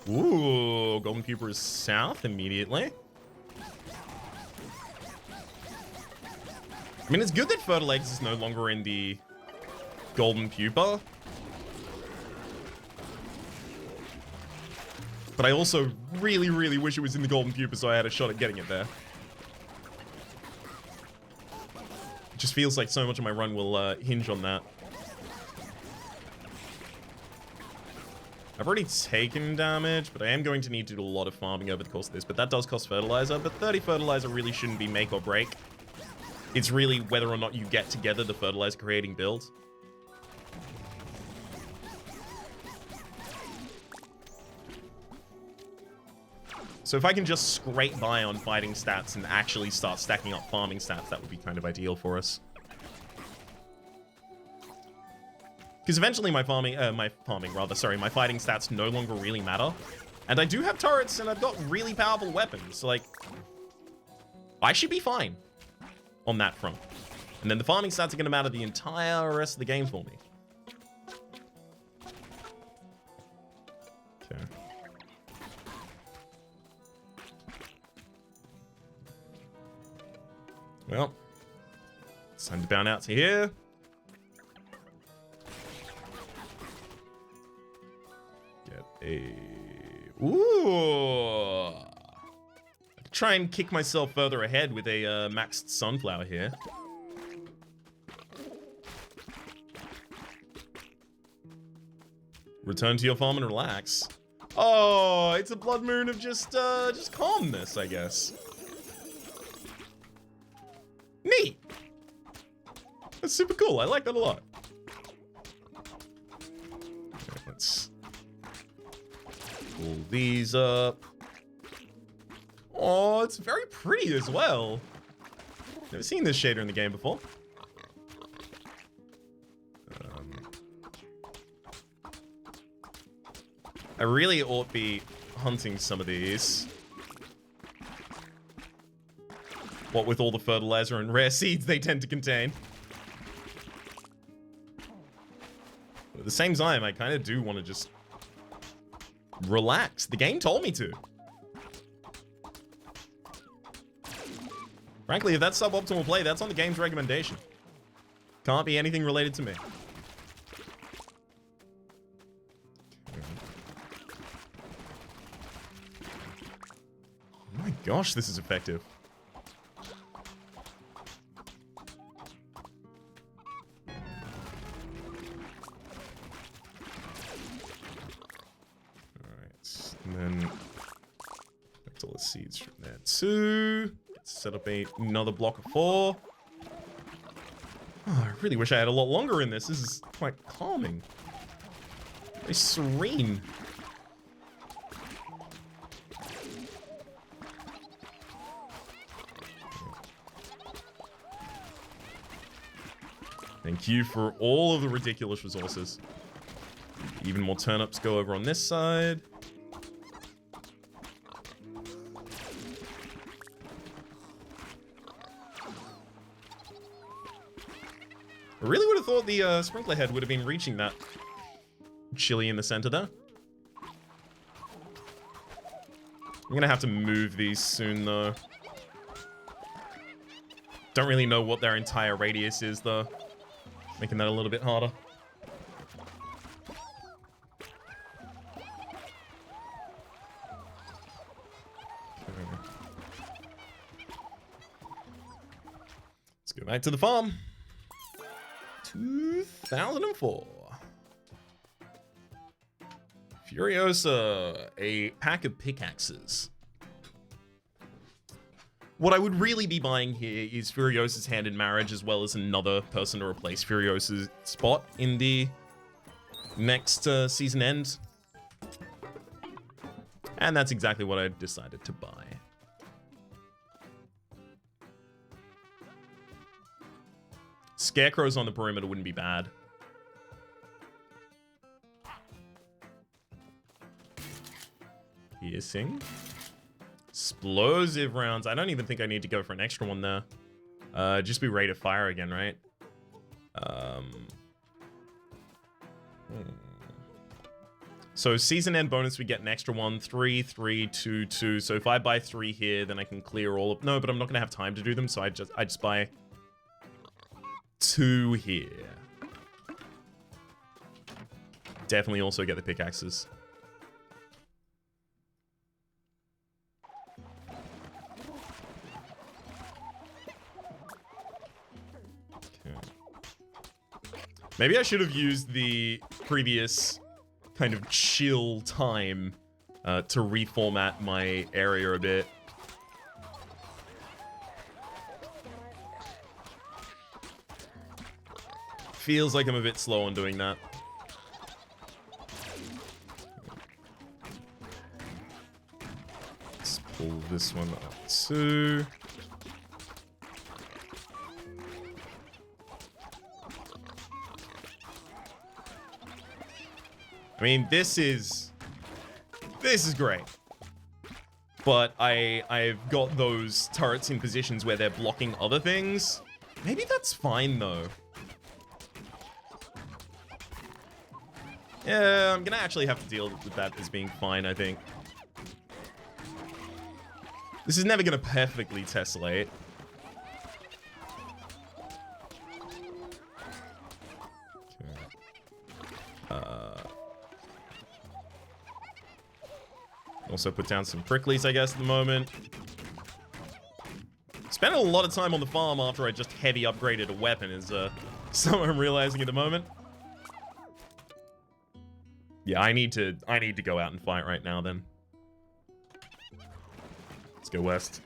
Ooh, golden pupa is south immediately. I mean, it's good that fertile eggs is no longer in the golden pupa. But I also really, really wish it was in the golden pupa so I had a shot at getting it there. It just feels like so much of my run will hinge on that. I've already taken damage, but I am going to need to do a lot of farming over the course of this. But that does cost fertilizer, but 30 fertilizer really shouldn't be make or break. It's really whether or not you get together the fertilizer creating build. So if I can just scrape by on fighting stats and actually start stacking up farming stats, that would be kind of ideal for us. Because eventually my fighting stats no longer really matter. And I do have turrets, and I've got really powerful weapons. So, like, I should be fine on that front. And then the farming stats are going to matter the entire rest of the game for me. Okay. Well, it's time to bound out to here. Get a... Ooh! Try and kick myself further ahead with a maxed sunflower here. Return to your farm and relax. Oh, it's a blood moon of just calmness, I guess. Neat. That's super cool. I like that a lot. Okay, let's pull these up. Oh, it's very pretty as well. Never seen this shader in the game before. I really ought to be hunting some of these. What with all the fertilizer and rare seeds they tend to contain. But at the same time, I kind of do want to just relax. The game told me to. Frankly, if that's suboptimal play, that's on the game's recommendation. Can't be anything related to me. Oh my gosh, this is effective. Alright, and then collect all the seeds from there too. Set up another block of 4. Oh, I really wish I had a lot longer in this. This is quite calming. Very serene. Thank you for all of the ridiculous resources. Even more turnips go over on this side. I really would have thought the sprinkler head would have been reaching that chili in the center there. I'm gonna have to move these soon though. Don't really know what their entire radius is though. Making that a little bit harder. Let's go back to the farm. 2004. Furiosa, a pack of pickaxes. What I would really be buying here is Furiosa's Hand in Marriage, as well as another person to replace Furiosa's spot in the next season end. And that's exactly what I decided to buy. Scarecrows on the perimeter wouldn't be bad. Piercing. Explosive rounds. I don't even think I need to go for an extra one there. Just be ready to fire again, right? So season end bonus, we get an extra one. 3, 3, 2, 2. So if I buy 3 here, then I can clear all of... No, but I'm not going to have time to do them, so I just buy 2 here. Definitely also get the pickaxes. Maybe I should have used the previous kind of chill time to reformat my area a bit. Feels like I'm a bit slow on doing that. Let's pull this one up too. I mean, this is This is great. But I've got those turrets in positions where they're blocking other things. Maybe that's fine, though. Yeah, I'm gonna actually have to deal with that as being fine, I think. This is never gonna perfectly tessellate. Also put down some pricklies, I guess, at the moment. Spent a lot of time on the farm after I just heavy upgraded a weapon is something I'm realizing at the moment. Yeah, I need to go out and fight right now then. Let's go west.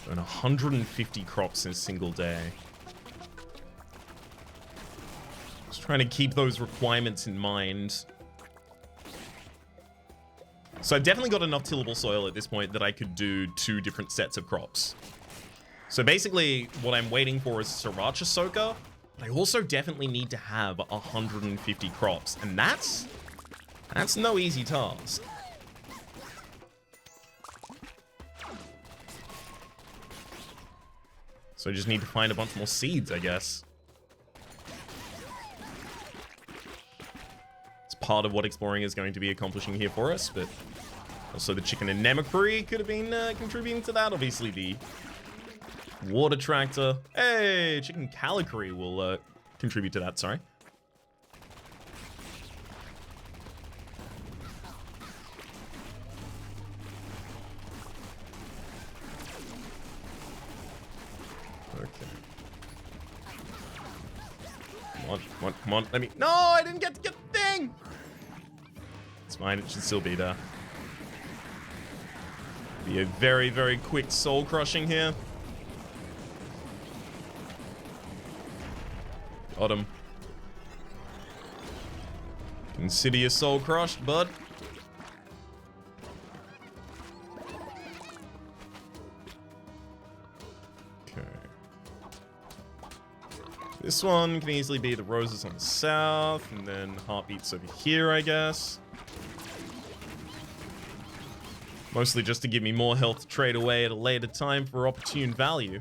And 150 crops in a single day. Just trying to keep those requirements in mind. So I've definitely got enough tillable soil at this point that I could do 2 different sets of crops. So basically, what I'm waiting for is Sriracha Soaker. But I also definitely need to have 150 crops. And that's no easy task. So I just need to find a bunch more seeds, I guess. It's part of what exploring is going to be accomplishing here for us, but also the chicken anemocry could have been contributing to that. Obviously, the water tractor. Hey, chicken calicry will contribute to that, sorry. Come on, let me... No, I didn't get to get the thing! It's fine, it should still be there. Be a very, very quick soul crushing here. Got him. Consider your soul crushed, bud. This one can easily be the roses on the south, and then heartbeats over here, I guess. Mostly just to give me more health to trade away at a later time for opportune value.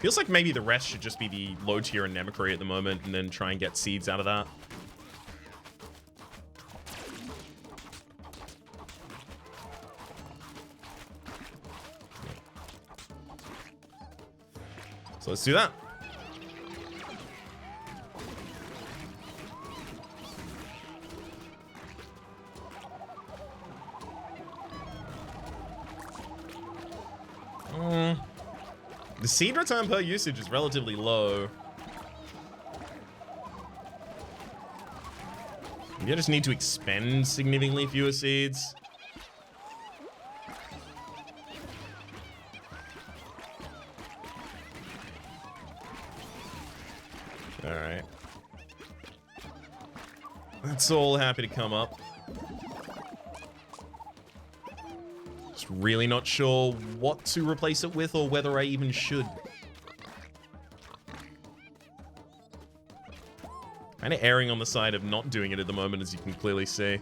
Feels like maybe the rest should just be the low tier anemocry at the moment, and then try and get seeds out of that. So let's do that. The seed return per usage is relatively low. Maybe I just need to expend significantly fewer seeds. Alright. That's all happy to come up. Just really not sure what to replace it with or whether I even should. Kind of erring on the side of not doing it at the moment, as you can clearly see.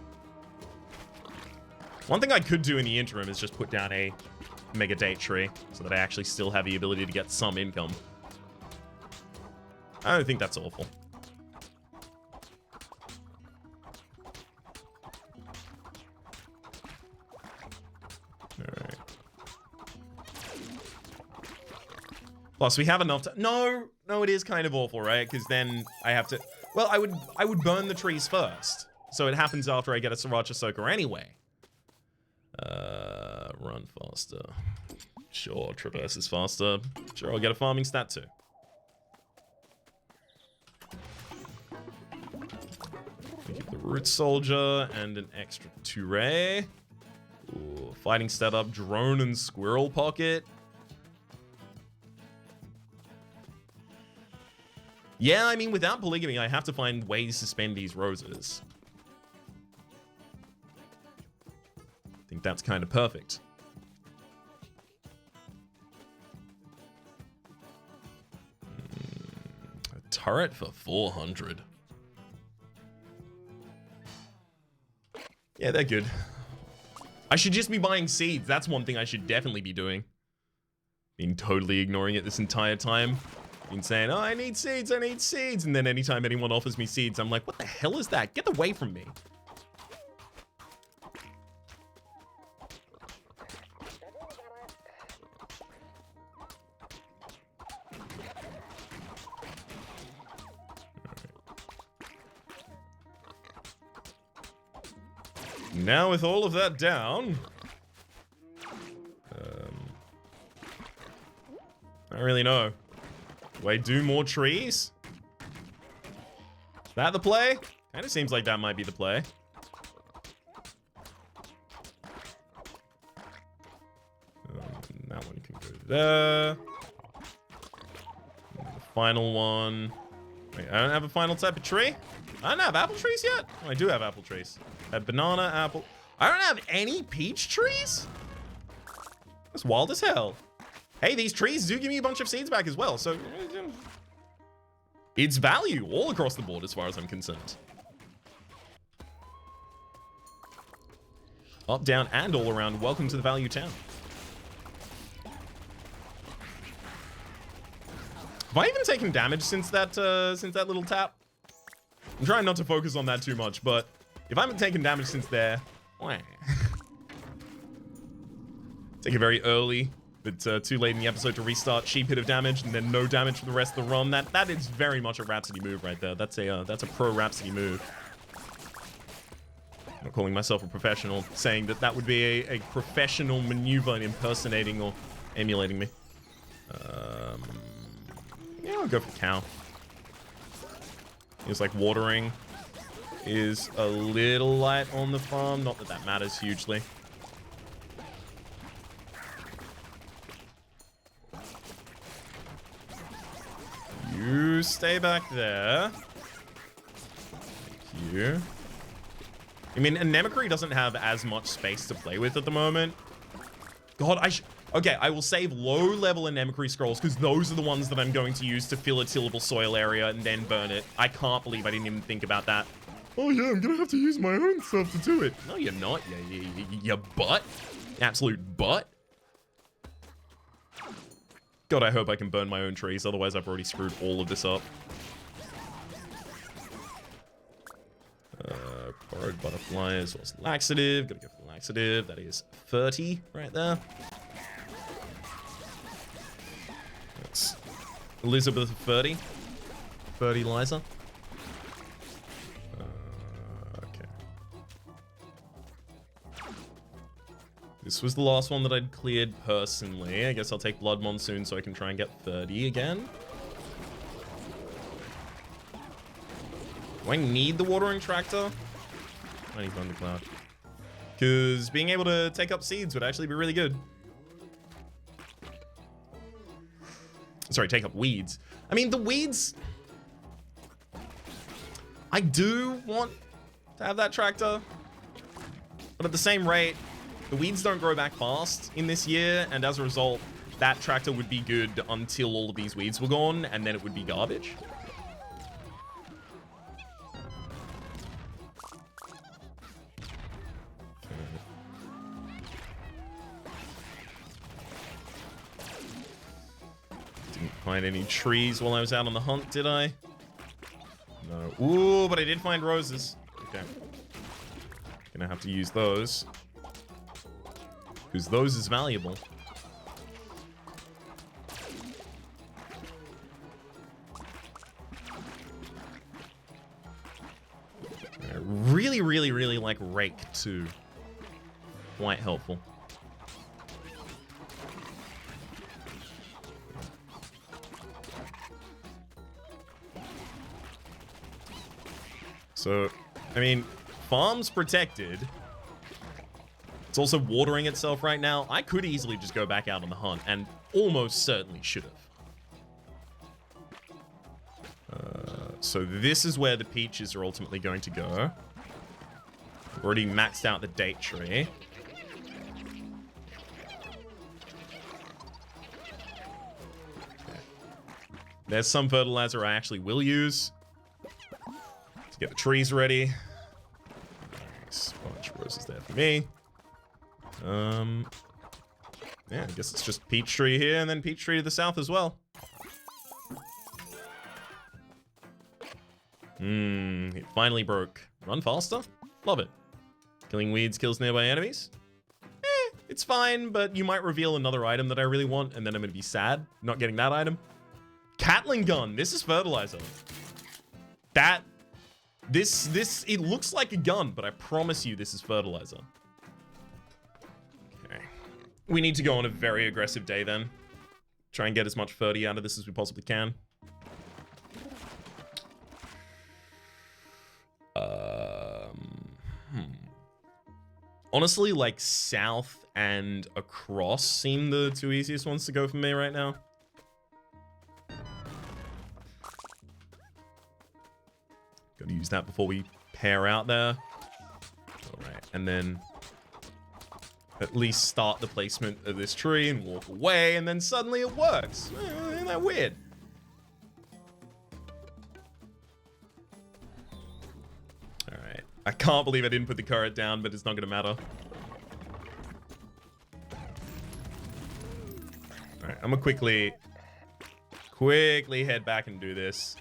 One thing I could do in the interim is just put down a mega date tree so that I actually still have the ability to get some income. I don't think that's awful. Alright. Plus, we have enough to... No, it is kind of awful, right? Because then I have to... Well, I would burn the trees first. So it happens after I get a Sriracha Soaker anyway. Run faster. Sure, traverse is faster. Sure, I'll get a farming stat too. Give the root soldier and an extra Touré. Ooh, fighting stat up, drone and squirrel pocket. Yeah, I mean, without polygamy, I have to find ways to spend these roses. I think that's kind of perfect. turret for 400. Yeah, they're good. I should just be buying seeds. That's one thing I should definitely be doing. Been totally ignoring it this entire time. Been saying, oh, I need seeds, I need seeds. And then anytime anyone offers me seeds, I'm like, what the hell is that? Get away from me. Now with all of that down, I don't really know. Do I do more trees? Is that the play? Kind of seems like that might be the play. That one can go there. And the final one. Wait, I don't have a final type of tree? I don't have apple trees yet? Oh, I do have apple trees. I have banana, apple. I don't have any peach trees? That's wild as hell. Hey, these trees do give me a bunch of seeds back as well, so it's value all across the board as far as I'm concerned. Up, down, and all around. Welcome to the value town. Have I even taken damage since that little tap? I'm trying not to focus on that too much, but if I haven't taken damage since there, take it very early, but too late in the episode to restart. Cheap hit of damage and then no damage for the rest of the run. That is very much a Rhapsody move right there. That's a pro Rhapsody move. I'm not calling myself a professional, saying that would be a professional maneuver in impersonating or emulating me. Yeah, I'll go for cow. It's like watering is a little light on the farm. Not that that matters hugely. You stay back there. Thank you. I mean, Anemicry doesn't have as much space to play with at the moment. God, okay, I will save low-level Anemicry scrolls because those are the ones that I'm going to use to fill a tillable soil area and then burn it. I can't believe I didn't even think about that. Oh yeah, I'm gonna have to use my own stuff to do it. No, you're not. You butt. Absolute butt. God, I hope I can burn my own trees. Otherwise, I've already screwed all of this up. Borrowed butterfly as well as laxative. Gotta go for the laxative. That is 30 right there. That's Elizabeth 30. Fertilizer. Okay. This was the last one that I'd cleared personally. I guess I'll take Blood Monsoon so I can try and get 30 again. Do I need the watering tractor? I need Thundercloud. Because being able to take up seeds would actually be really good. Sorry, take up weeds. I mean, the weeds... I do want to have that tractor. But at the same rate, the weeds don't grow back fast in this year. And as a result, that tractor would be good until all of these weeds were gone. And then it would be garbage. Find any trees while I was out on the hunt, did I? No. Ooh, but I did find roses. Okay. Gonna have to use those. Because those is valuable. I really, really, really like Rake too. Quite helpful. So, I mean, farm's protected. It's also watering itself right now. I could easily just go back out on the hunt, and almost certainly should have. So this is where the peaches are ultimately going to go. I've already maxed out the date tree. There's some fertilizer I actually will use to get the trees ready. Nice. Bunch of roses there for me. Yeah, I guess it's just peach tree here and then peach tree to the south as well. It finally broke. Run faster? Love it. Killing weeds kills nearby enemies? It's fine, but you might reveal another item that I really want, and then I'm gonna be sad not getting that item. Catling gun. This is fertilizer. It looks like a gun, but I promise you this is fertilizer. Okay. We need to go on a very aggressive day then. Try and get as much ferty out of this as we possibly can. Honestly, like south and across seem the two easiest ones to go for me right now. Gotta use that before we pair out there. Alright, and then at least start the placement of this tree and walk away, and then suddenly it works. Isn't that weird? Alright. I can't believe I didn't put the turret down, but it's not gonna matter. Alright, I'm gonna quickly head back and do this.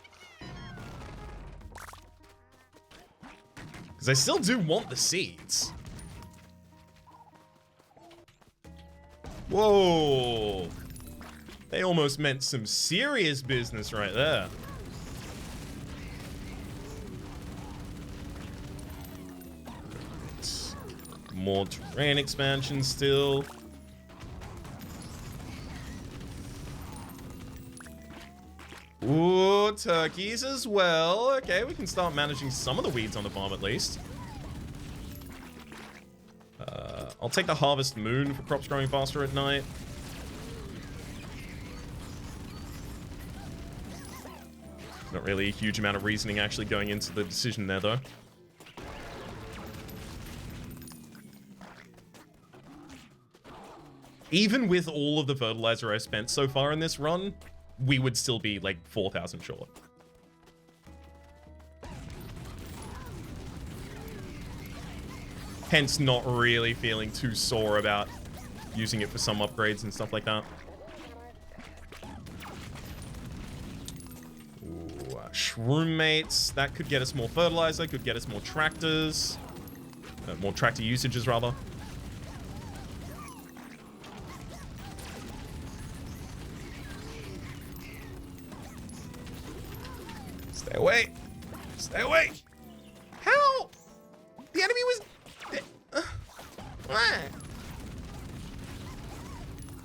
Because I still do want the seeds. Whoa. They almost meant some serious business right there. More terrain expansion still. Ooh, turkeys as well. Okay, we can start managing some of the weeds on the farm at least. I'll take the harvest moon for crops growing faster at night. Not really a huge amount of reasoning actually going into the decision there though. Even with all of the fertilizer I spent so far in this run, we would still be like 4,000 short. Hence not really feeling too sore about using it for some upgrades and stuff like that. Ooh, shroom mates. That could get us more fertilizer, could get us more tractors. More tractor usages, rather. Stay away. Stay away. How? The enemy was... Wah.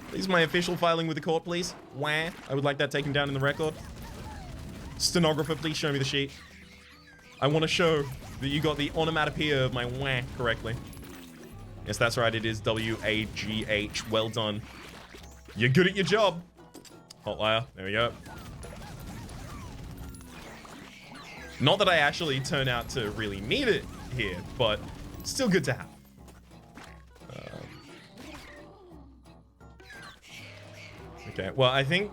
Please, my official filing with the court, please. Wah. I would like that taken down in the record. Stenographer, please show me the sheet. I want to show that you got the onomatopoeia of my wah correctly. Yes, that's right. It is W-A-G-H. Well done. You're good at your job. Hot liar. There we go. Not that I actually turn out to really need it here, but still good to have. Okay, well, I think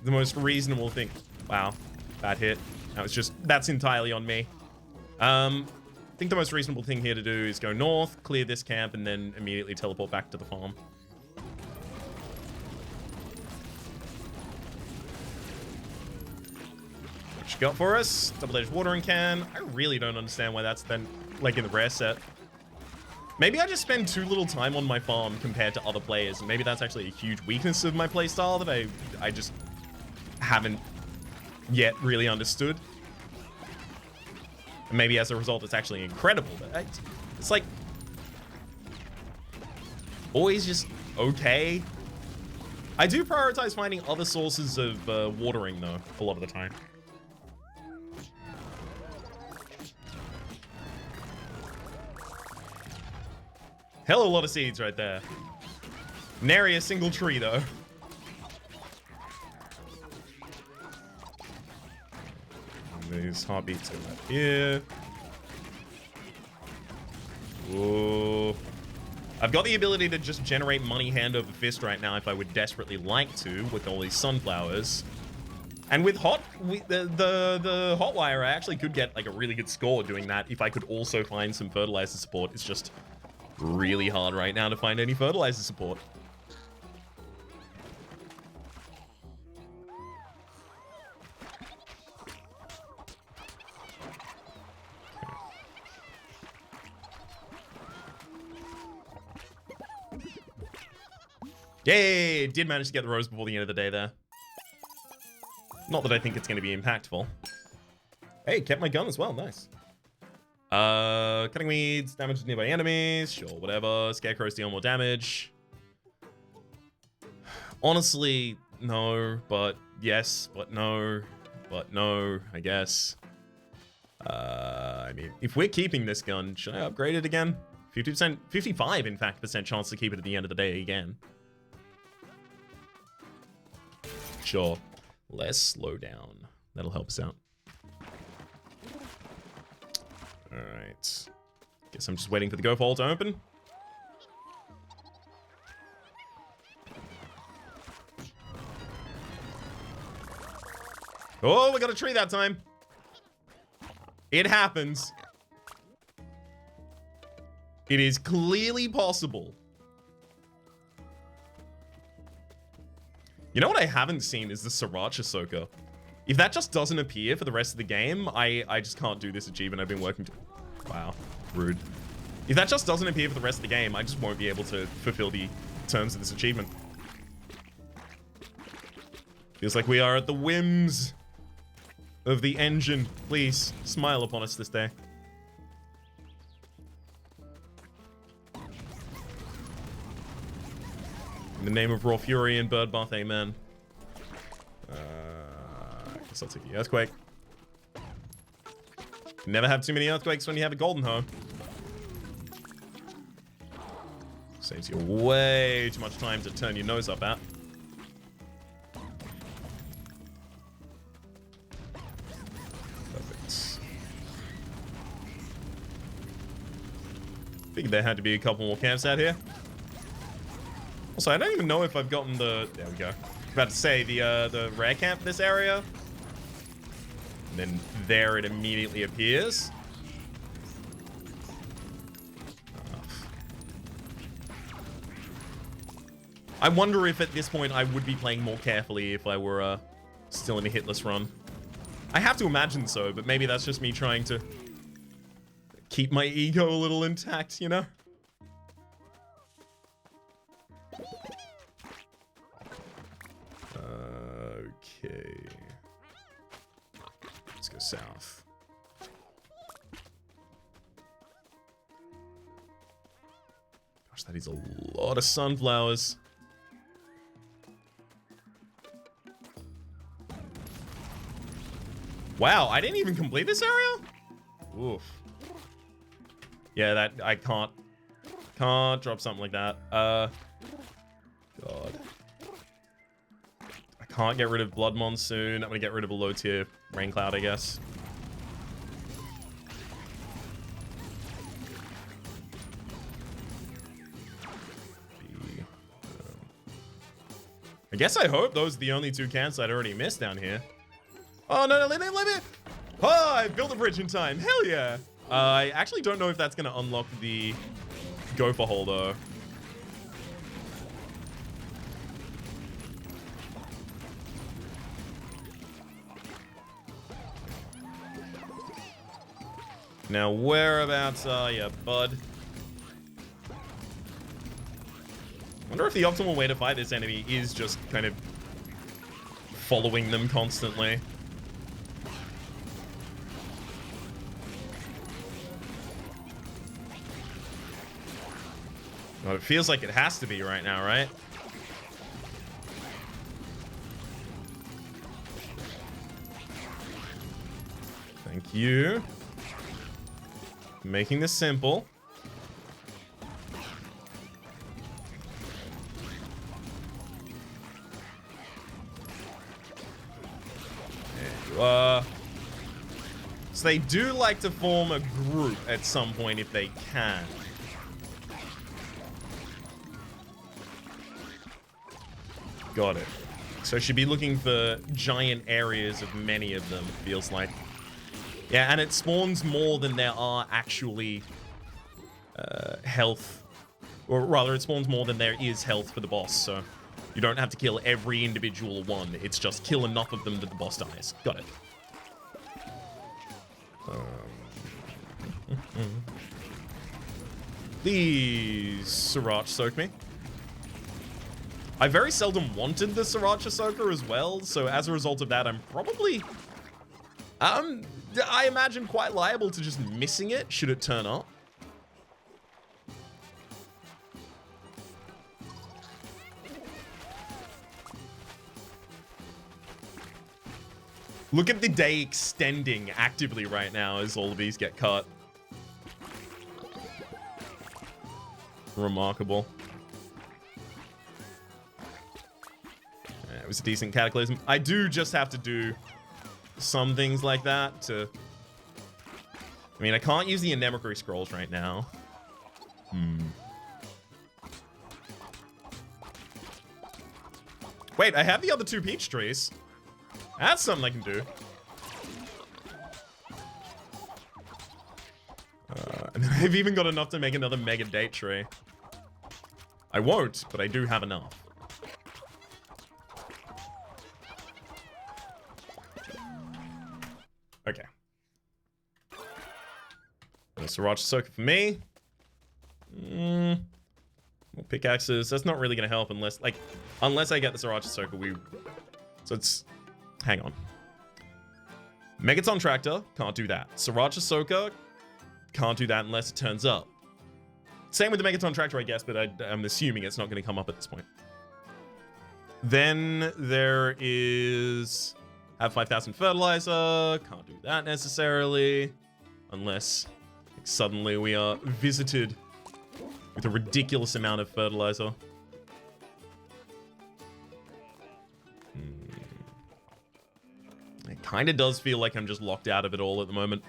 the most reasonable thing... Wow, bad hit. That's entirely on me. I think the most reasonable thing here to do is go north, clear this camp, and then immediately teleport back to the farm. What you got for us? Double-edged watering can. I really don't understand why that's then, like, in the rare set. Maybe I just spend too little time on my farm compared to other players, and maybe that's actually a huge weakness of my playstyle that I just haven't yet really understood. And maybe as a result, it's actually incredible. But it's like always just okay. I do prioritize finding other sources of watering, though, a lot of the time. Hell, a lot of seeds right there. Nary a single tree, though. And these heartbeats go up here. Whoa. I've got the ability to just generate money hand over fist right now if I would desperately like to with all these sunflowers. And with the hot wire, I actually could get like a really good score doing that if I could also find some fertilizer support. It's just really hard right now to find any fertilizer support. Yay! Did manage to get the rose before the end of the day there. Not that I think it's going to be impactful. Hey, kept my gun as well. Nice. Cutting weeds, damage to nearby enemies. Sure, whatever. Scarecrows deal more damage. Honestly, no, but yes, but no, I guess. I mean, if we're keeping this gun, should I upgrade it again? 50%, 55, in fact, % chance to keep it at the end of the day again. Sure. Let's slow down. That'll help us out. Alright. Guess I'm just waiting for the go hole to open. Oh, we got a tree that time. It happens. It is clearly possible. You know what I haven't seen is the Sriracha Soaker. If that just doesn't appear for the rest of the game, I just can't do this achievement I've been working to. Wow, rude. If that just doesn't appear for the rest of the game, I just won't be able to fulfill the terms of this achievement. Feels like we are at the whims of the engine. Please, smile upon us this day. In the name of Raw Fury and Birdbath, amen. I guess I'll take the Earthquake. Never have too many Earthquakes when you have a Golden Hoe. Saves you way too much time to turn your nose up at. Perfect. Figured there had to be a couple more camps out here. Also, I don't even know if I've gotten the... There we go. About to say, the rare camp in this area. And then there it immediately appears. I wonder if at this point I would be playing more carefully if I were still in a hitless run. I have to imagine so, but maybe that's just me trying to keep my ego a little intact, you know? Okay. Let's go south. Gosh, that is a lot of sunflowers. Wow, I didn't even complete this area? Oof. Yeah, that I can't drop something like that. God. Can't get rid of Blood Monsoon. I'm gonna get rid of a low tier Rain Cloud, I guess. I guess I hope those are the only two camps I'd already missed down here. Oh, no, let me. Oh, I built a bridge in time. Hell yeah. I actually don't know if that's gonna unlock the Gopher hole, though. Now, whereabouts are you, bud? Wonder if the optimal way to fight this enemy is just kind of following them constantly. Well, it feels like it has to be right now, right? Thank you. Making this simple. There you are. So they do like to form a group at some point if they can. Got it. So should be looking for giant areas of many of them, it feels like. Yeah, and it spawns more than there are actually health. Or rather, it spawns more than there is health for the boss, so you don't have to kill every individual one. It's just kill enough of them that the boss dies. Got it. Please, Sriracha soak me. I very seldom wanted the Sriracha soaker as well, so as a result of that, I'm probably, I imagine, quite liable to just missing it should it turn up. Look at the day extending actively right now as all of these get cut. Remarkable. It was a decent cataclysm. I do just have to do some things like that to... I mean, I can't use the Anemocry scrolls right now. Wait, I have the other 2 peach trees. That's something I can do. And then I've even got enough to make another mega date tree. I won't, but I do have enough. Okay. A Sriracha soaker for me. More pickaxes. That's not really going to help unless I get the Sriracha soaker. So it's... Hang on. Megaton Tractor, can't do that. Sriracha soaker, can't do that unless it turns up. Same with the Megaton Tractor, I guess, but I'm assuming it's not going to come up at this point. Then there is... Have 5,000 fertilizer. Can't do that necessarily. Unless suddenly we are visited with a ridiculous amount of fertilizer. It kind of does feel like I'm just locked out of it all at the moment.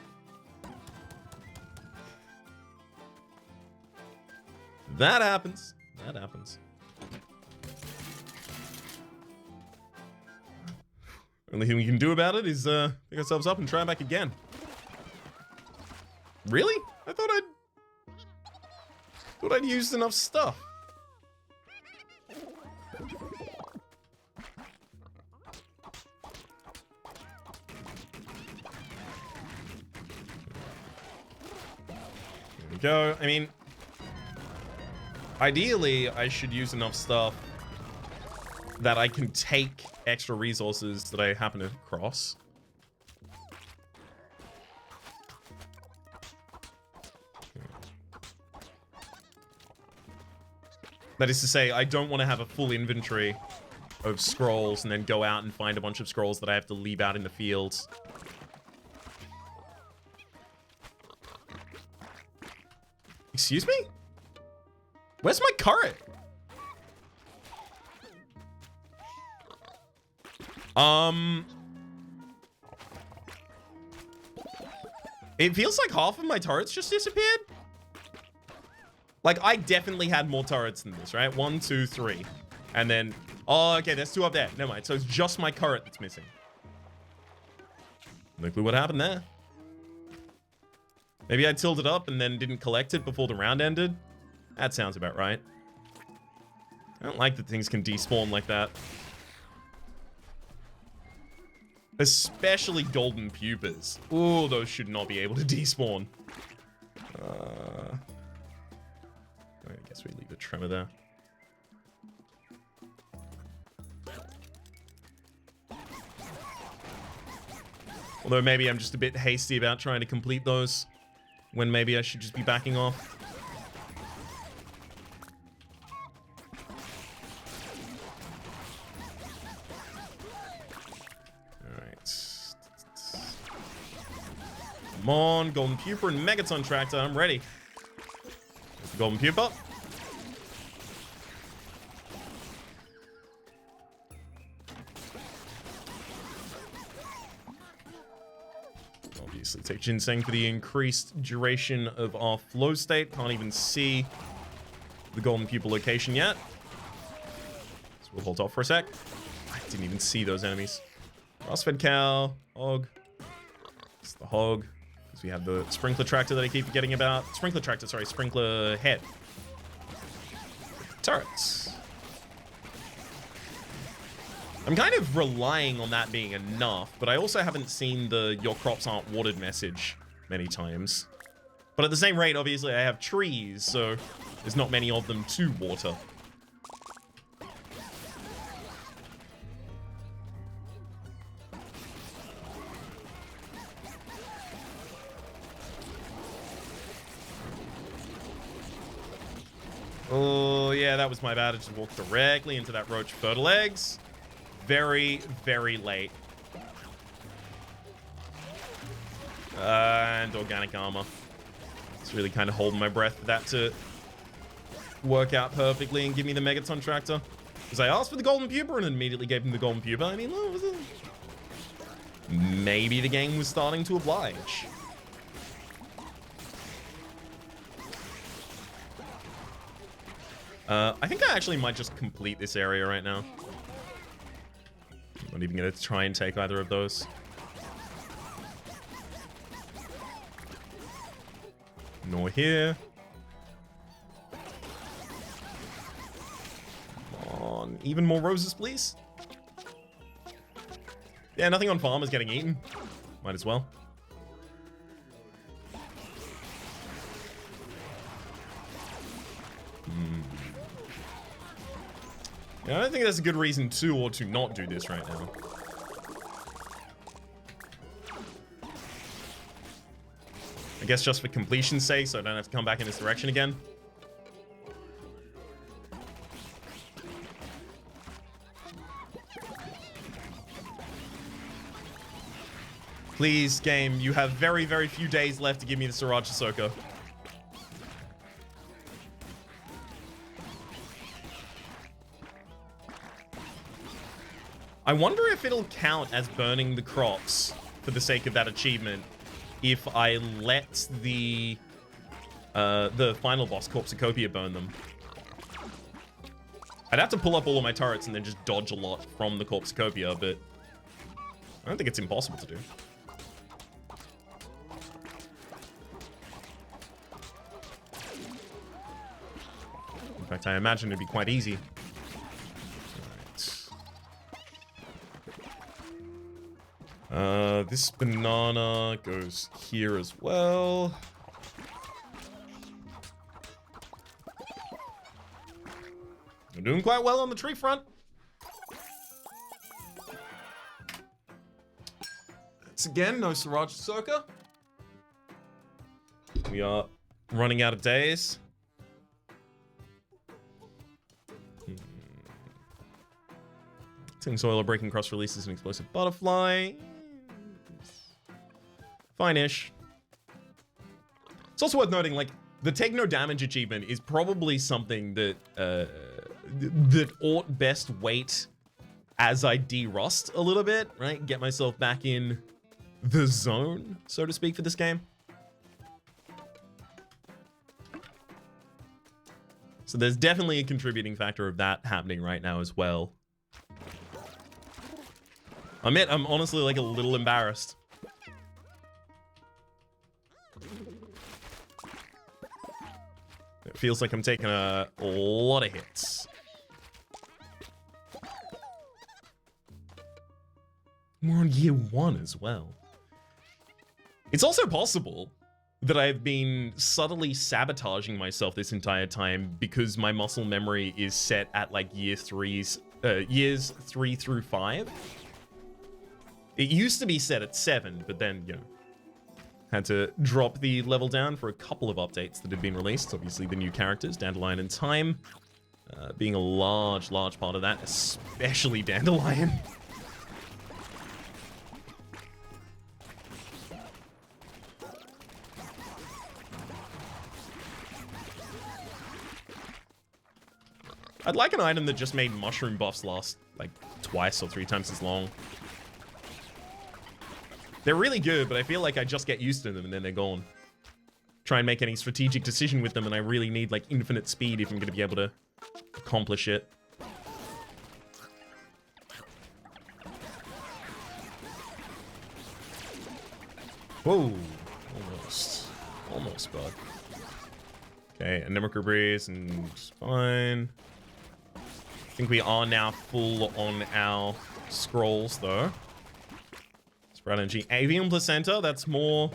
That happens. That happens. Only thing we can do about it is pick ourselves up and try back again. Really? I thought I'd used enough stuff. There we go. I mean, ideally, I should use enough stuff that I can take extra resources that I happen to cross. That is to say, I don't want to have a full inventory of scrolls and then go out and find a bunch of scrolls that I have to leave out in the fields. Excuse me? Where's my current? It feels like half of my turrets just disappeared. Like, I definitely had more turrets than this, right? 1, 2, 3. And then... Oh, okay, there's 2 up there. Never mind. So it's just my turret that's missing. No clue what happened there. Maybe I tilted up and then didn't collect it before the round ended. That sounds about right. I don't like that things can despawn like that. Especially golden pupas. Ooh, those should not be able to despawn. I guess we leave a tremor there. Although maybe I'm just a bit hasty about trying to complete those, when maybe I should just be backing off. Alright. Come on, Golden Pupa and Megaton Tractor, I'm ready. There's the Golden Pupa. Obviously take Ginseng for the increased duration of our flow state. Can't even see the Golden Pupa location yet. So we'll hold off for a sec. I Didn't even see those enemies. Grass-fed cow, hog. It's the hog. Because we have the sprinkler tractor that I keep forgetting about. Sprinkler tractor, sorry, sprinkler head. Turrets. I'm kind of relying on that being enough, but I also haven't seen the "your crops aren't watered" message many times. But at the same rate, obviously, I have trees, so there's not many of them to water. Oh, yeah, that was my bad. I just walked directly into that roach. Fertile eggs. Very, very late. And organic armor. It's really kind of holding my breath for that to work out perfectly and give me the Megaton tractor. Because I asked for the golden pupa and immediately gave him the golden pupa. I mean, maybe the game was starting to oblige. I think I actually might just complete this area right now. I'm not even going to try and take either of those. Nor here. Come on. Even more roses, please. Yeah, nothing on farm is getting eaten. Might as well. Yeah, I don't think that's a good reason to or to not do this right now. I guess just for completion's sake, so I don't have to come back in this direction again. Please, game, you have very, very few days left to give me the Sriracha Ahsoka. I wonder if it'll count as burning the crops for the sake of that achievement if I let the final boss, Corpsicopia, burn them. I'd have to pull up all of my turrets and then just dodge a lot from the Corpsicopia, but I don't think it's impossible to do. In fact, I imagine it'd be quite easy. This banana goes here as well. We're doing quite well on the tree front. Once again, no Sriracha Ahsoka. We are running out of days. Tilling soil or breaking cross releases an explosive butterfly. Fine-ish. It's also worth noting, like, the take no damage achievement is probably something that that ought best wait as I de-rust a little bit, right? Get myself back in the zone, so to speak, for this game. So there's definitely a contributing factor of that happening right now as well. I admit, I'm honestly like a little embarrassed. It feels like I'm taking a lot of hits. We're on year 1 as well. It's also possible that I've been subtly sabotaging myself this entire time because my muscle memory is set at like years 3 through 5. It used to be set at 7, but then, you know, had to drop the level down for a couple of updates that have been released. Obviously, the new characters, Dandelion and Time, being a large part of that, especially Dandelion. I'd like an item that just made mushroom buffs last, like, twice or 3 times as long. They're really good, but I feel like I just get used to them and then they're gone. Try and make any strategic decision with them and I really need, like, infinite speed if I'm going to be able to accomplish it. Whoa. Almost, bud. Okay, Atomicrops breeze and fine. I think we are now full on our scrolls, though. Sprout energy. Avian placenta, that's more.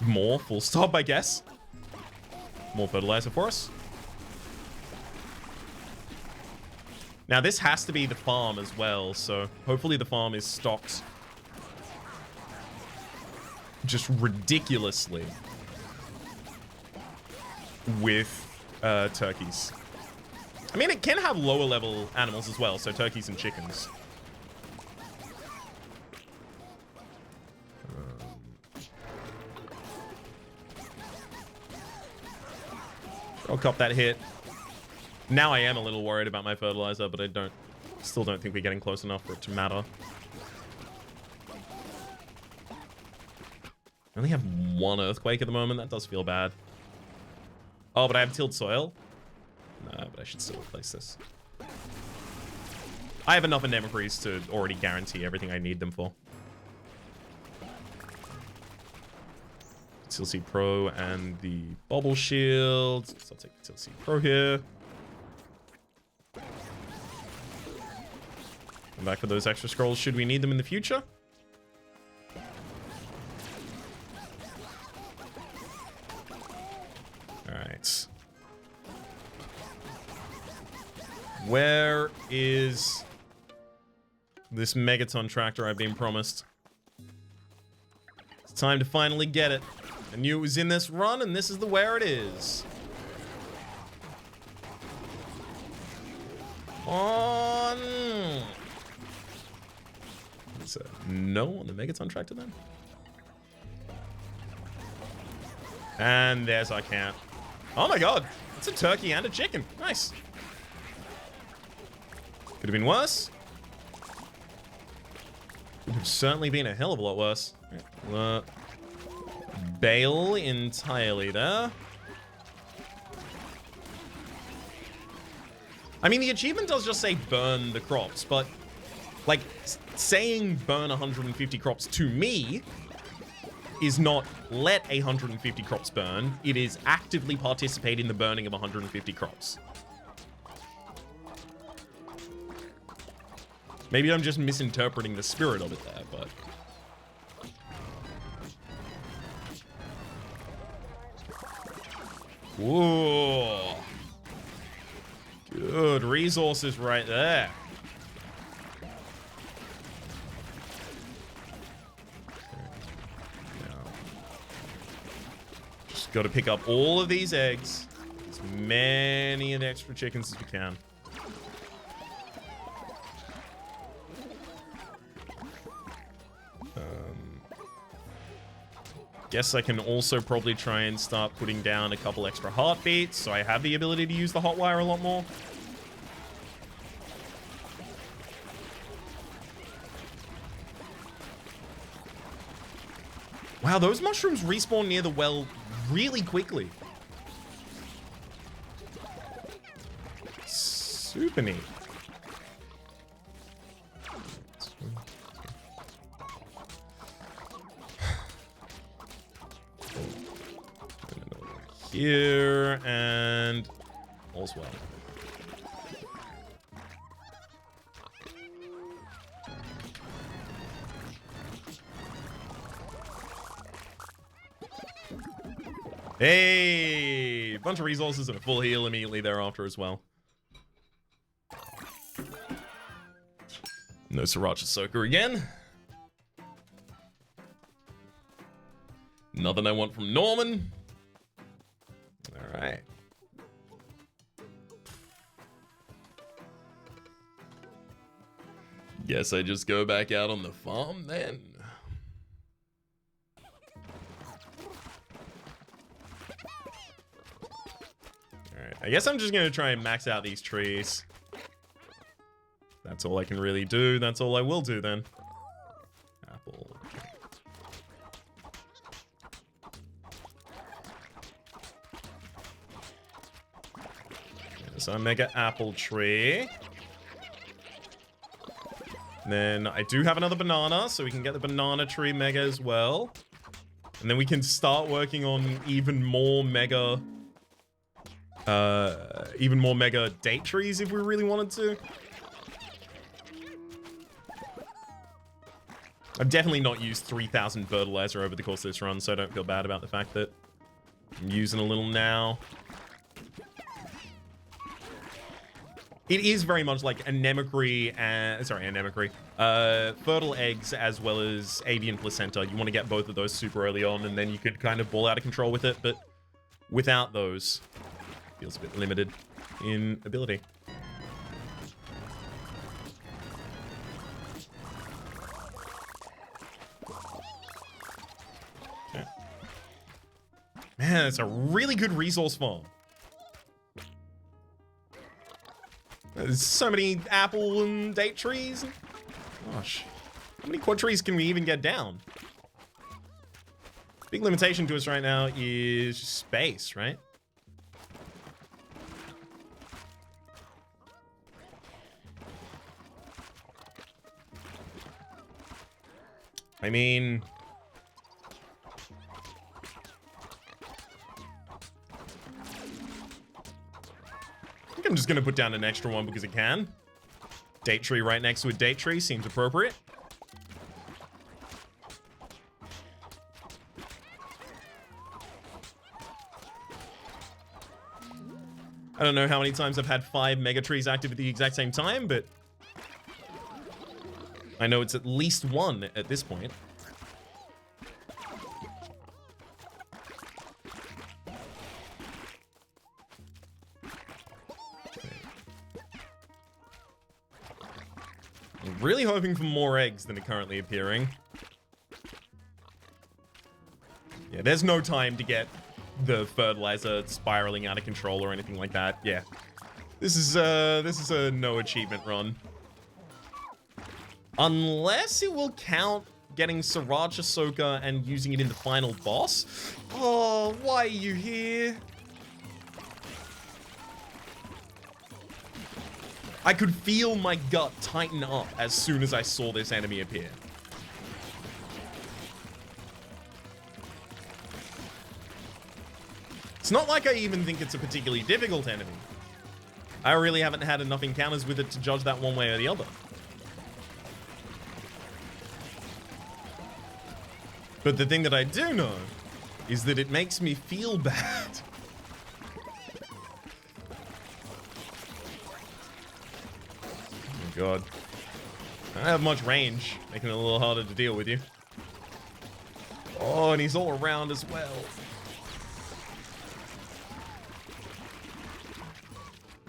More, full stop, I guess. More fertilizer for us. Now, this has to be the farm as well, so hopefully the farm is stocked just ridiculously with turkeys. I mean, it can have lower level animals as well, so turkeys and chickens. I'll cop that hit. Now I am a little worried about my fertilizer, but I still don't think we're getting close enough for it to matter. I only have one earthquake at the moment. That does feel bad. Oh, but I have tilled soil. No, but I should still replace this. I have enough Atomicrops to already guarantee everything I need them for. TLC Pro and the bubble shield. So I'll take the TLC Pro here. Come back for those extra scrolls should we need them in the future. Alright. Where is this megaton tractor I've been promised? It's time to finally get it. I knew it was in this run, and this is where it is. On. It's a no on the megaton tractor then. And there's our camp. Oh my god, it's a turkey and a chicken. Nice. Could have been worse. Could have certainly been a hell of a lot worse. Bail entirely there. I mean, the achievement does just say burn the crops, but like saying burn 150 crops to me is not let 150 crops burn. It is actively participate in the burning of 150 crops. Maybe I'm just misinterpreting the spirit of it there, but... Whoa. Good resources right there. Just got to pick up all of these eggs. As many of the extra chickens as we can. Guess I can also probably try and start putting down a couple extra heartbeats, so I have the ability to use the hot wire a lot more. Wow, those mushrooms respawn near the well really quickly. Super neat. Here and all's well. Hey, bunch of resources and a full heal immediately thereafter as well. No Sriracha Soaker again. Nothing I want from Norman. All right. Guess I just go back out on the farm then. All right. I guess I'm just gonna try and max out these trees. That's all I can really do. That's all I will do then. Apple. So I make an apple tree. And then I do have another banana, so we can get the banana tree mega as well. And then we can start working on even more mega date trees if we really wanted to. I've definitely not used 3,000 fertilizer over the course of this run, so I don't feel bad about the fact that I'm using a little now. It is very much like anemocry and fertile eggs as well as avian placenta. You want to get both of those super early on, and then you could kind of ball out of control with it. But without those, feels a bit limited in ability. Okay. Man, it's a really good resource farm. There's so many apple and date trees. Gosh, how many quad trees can we even get down? Big limitation to us right now is space, right? I mean, I think I'm just gonna put down an extra one because it can. Date tree right next to a date tree seems appropriate. I don't know how many times I've had 5 mega trees active at the exact same time, but I know it's at least 1 at this point. I'm really hoping for more eggs than are currently appearing. Yeah, there's no time to get the fertilizer spiraling out of control or anything like that. Yeah, this is a no achievement run, unless it will count getting Sriracha Soaker and using it in the final boss. Oh, why are you here? I could feel my gut tighten up as soon as I saw this enemy appear. It's not like I even think it's a particularly difficult enemy. I really haven't had enough encounters with it to judge that one way or the other. But the thing that I do know is that it makes me feel bad. Oh god. I don't have much range, making it a little harder to deal with you. Oh, and he's all around as well.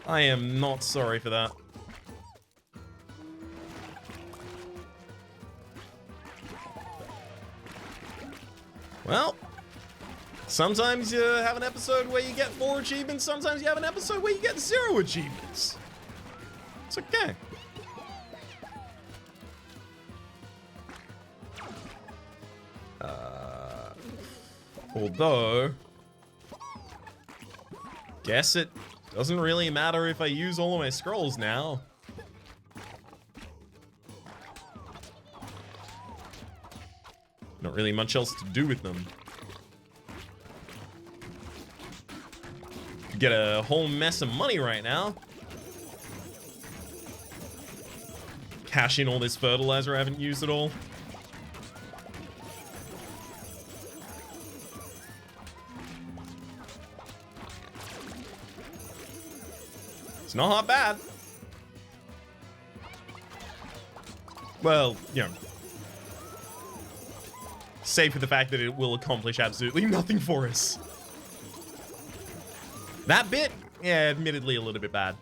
I am not sorry for that. Well, sometimes you have an episode where you get 4 achievements, sometimes you have an episode where you get 0 achievements. It's okay. Although, guess it doesn't really matter if I use all of my scrolls now. Not really much else to do with them. Get a whole mess of money right now. Cash in all this fertilizer I haven't used at all. It's not bad. Well, you know, save for the fact that it will accomplish absolutely nothing for us. That bit, yeah, admittedly a little bit bad.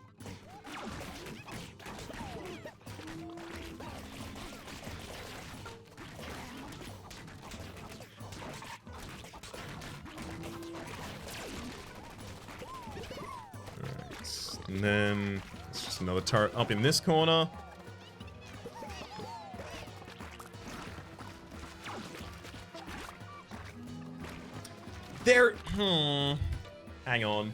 And then it's just another turret up in this corner. There, hang on.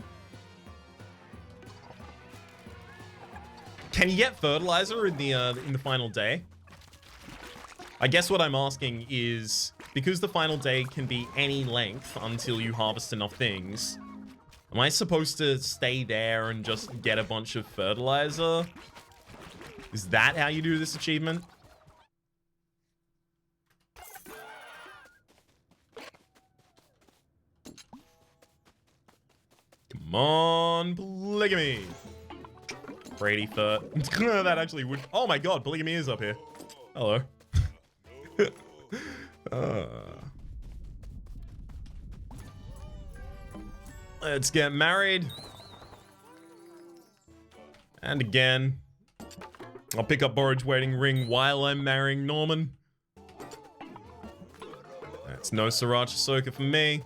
Can you get fertilizer in the final day? I guess what I'm asking is, because the final day can be any length until you harvest enough things, am I supposed to stay there and just get a bunch of fertilizer? Is that how you do this achievement? Come on, polygamy. Brady fur. That actually would. Oh my god, polygamy is up here. Hello. Let's get married. And again. I'll pick up Borage Wedding Ring while I'm marrying Norman. That's no Sriracha Soka for me.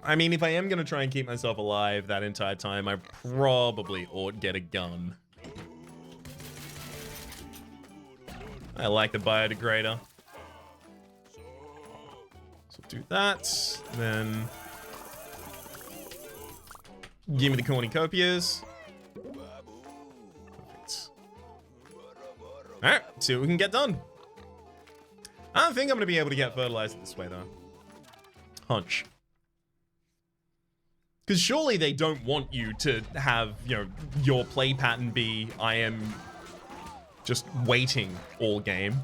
I mean, if I am going to try and keep myself alive that entire time, I probably ought get a gun. I like the biodegrader. So do that. Then give me the cornucopias. Perfect. Alright, see what we can get done. I don't think I'm going to be able to get fertilizer this way, though. Hunch. Because surely they don't want you to have, you know, your play pattern be, I am just waiting all game.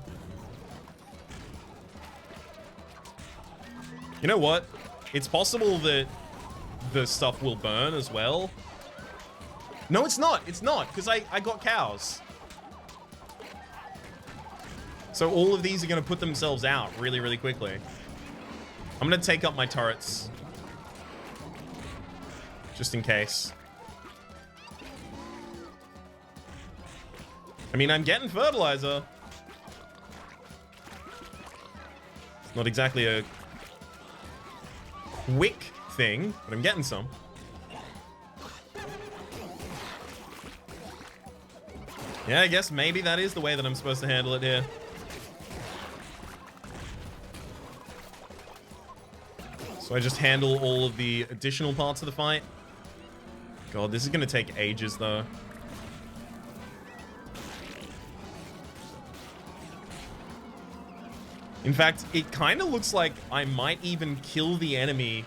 You know what? It's possible that the stuff will burn as well. No, it's not. It's not, because I got cows. So all of these are going to put themselves out really, really quickly. I'm going to take up my turrets. Just in case. I mean, I'm getting fertilizer. It's not exactly a quick thing, but I'm getting some. Yeah, I guess maybe that is the way that I'm supposed to handle it here. So I just handle all of the additional parts of the fight. God, this is going to take ages, though. In fact, it kind of looks like I might even kill the enemy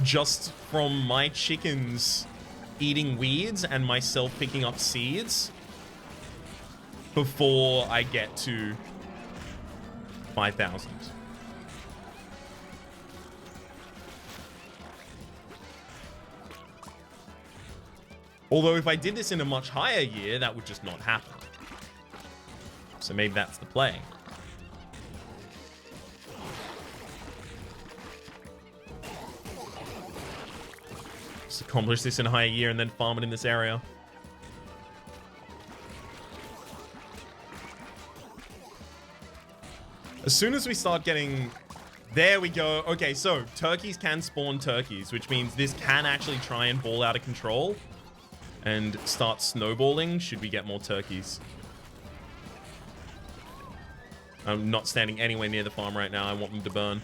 just from my chickens eating weeds and myself picking up seeds before I get to 5,000. Although if I did this in a much higher year, that would just not happen. So maybe that's the play. Just accomplish this in a higher year and then farm it in this area. As soon as we start getting... There we go. Okay, so turkeys can spawn turkeys, which means this can actually try and ball out of control and start snowballing should we get more turkeys. I'm not standing anywhere near the farm right now. I want them to burn.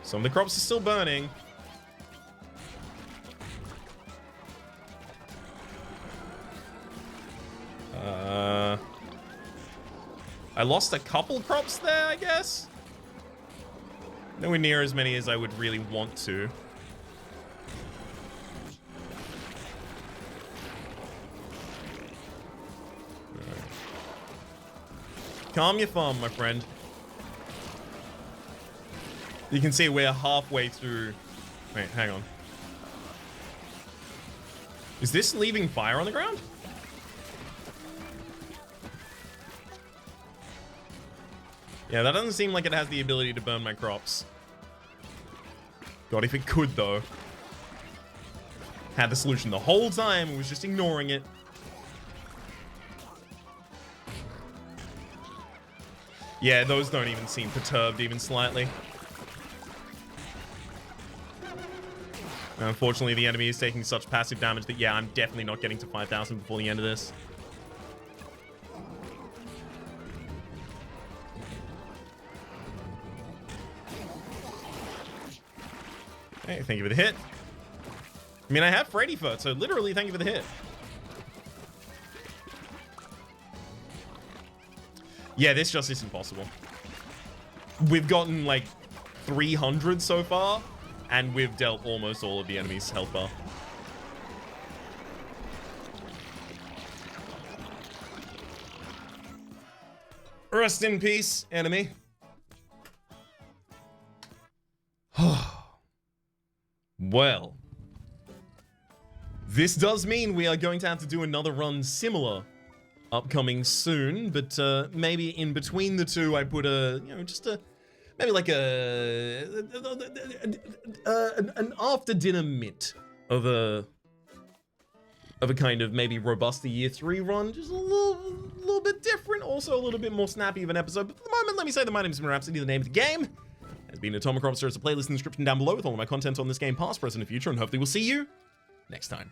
Some of the crops are still burning. I lost a couple crops there, I guess. Nowhere near as many as I would really want to. Right. Calm your farm, my friend. You can see we're halfway through. Wait, hang on. Is this leaving fire on the ground? Yeah, that doesn't seem like it has the ability to burn my crops. God, if it could, though. Had the solution the whole time, was just ignoring it. Yeah, those don't even seem perturbed even slightly. Unfortunately, the enemy is taking such passive damage that, yeah, I'm definitely not getting to 5,000 before the end of this. Hey, thank you for the hit. I mean, I have Freddy Furt, so literally thank you for the hit. Yeah, this just isn't possible. We've gotten like 300 so far, and we've dealt almost all of the enemy's health bar. Rest in peace, enemy. Well, this does mean we are going to have to do another run similar upcoming soon, but maybe in between the two I put a, you know, just a, maybe like an after dinner mint of a kind of maybe Robusta Year 3 run, just a little bit different, also a little bit more snappy of an episode. But for the moment, let me say that my name is Rhapsody, the name of the game has been Atomicrops. There's a playlist in the description down below with all of my content on this game, past, present, and future, and hopefully we'll see you next time.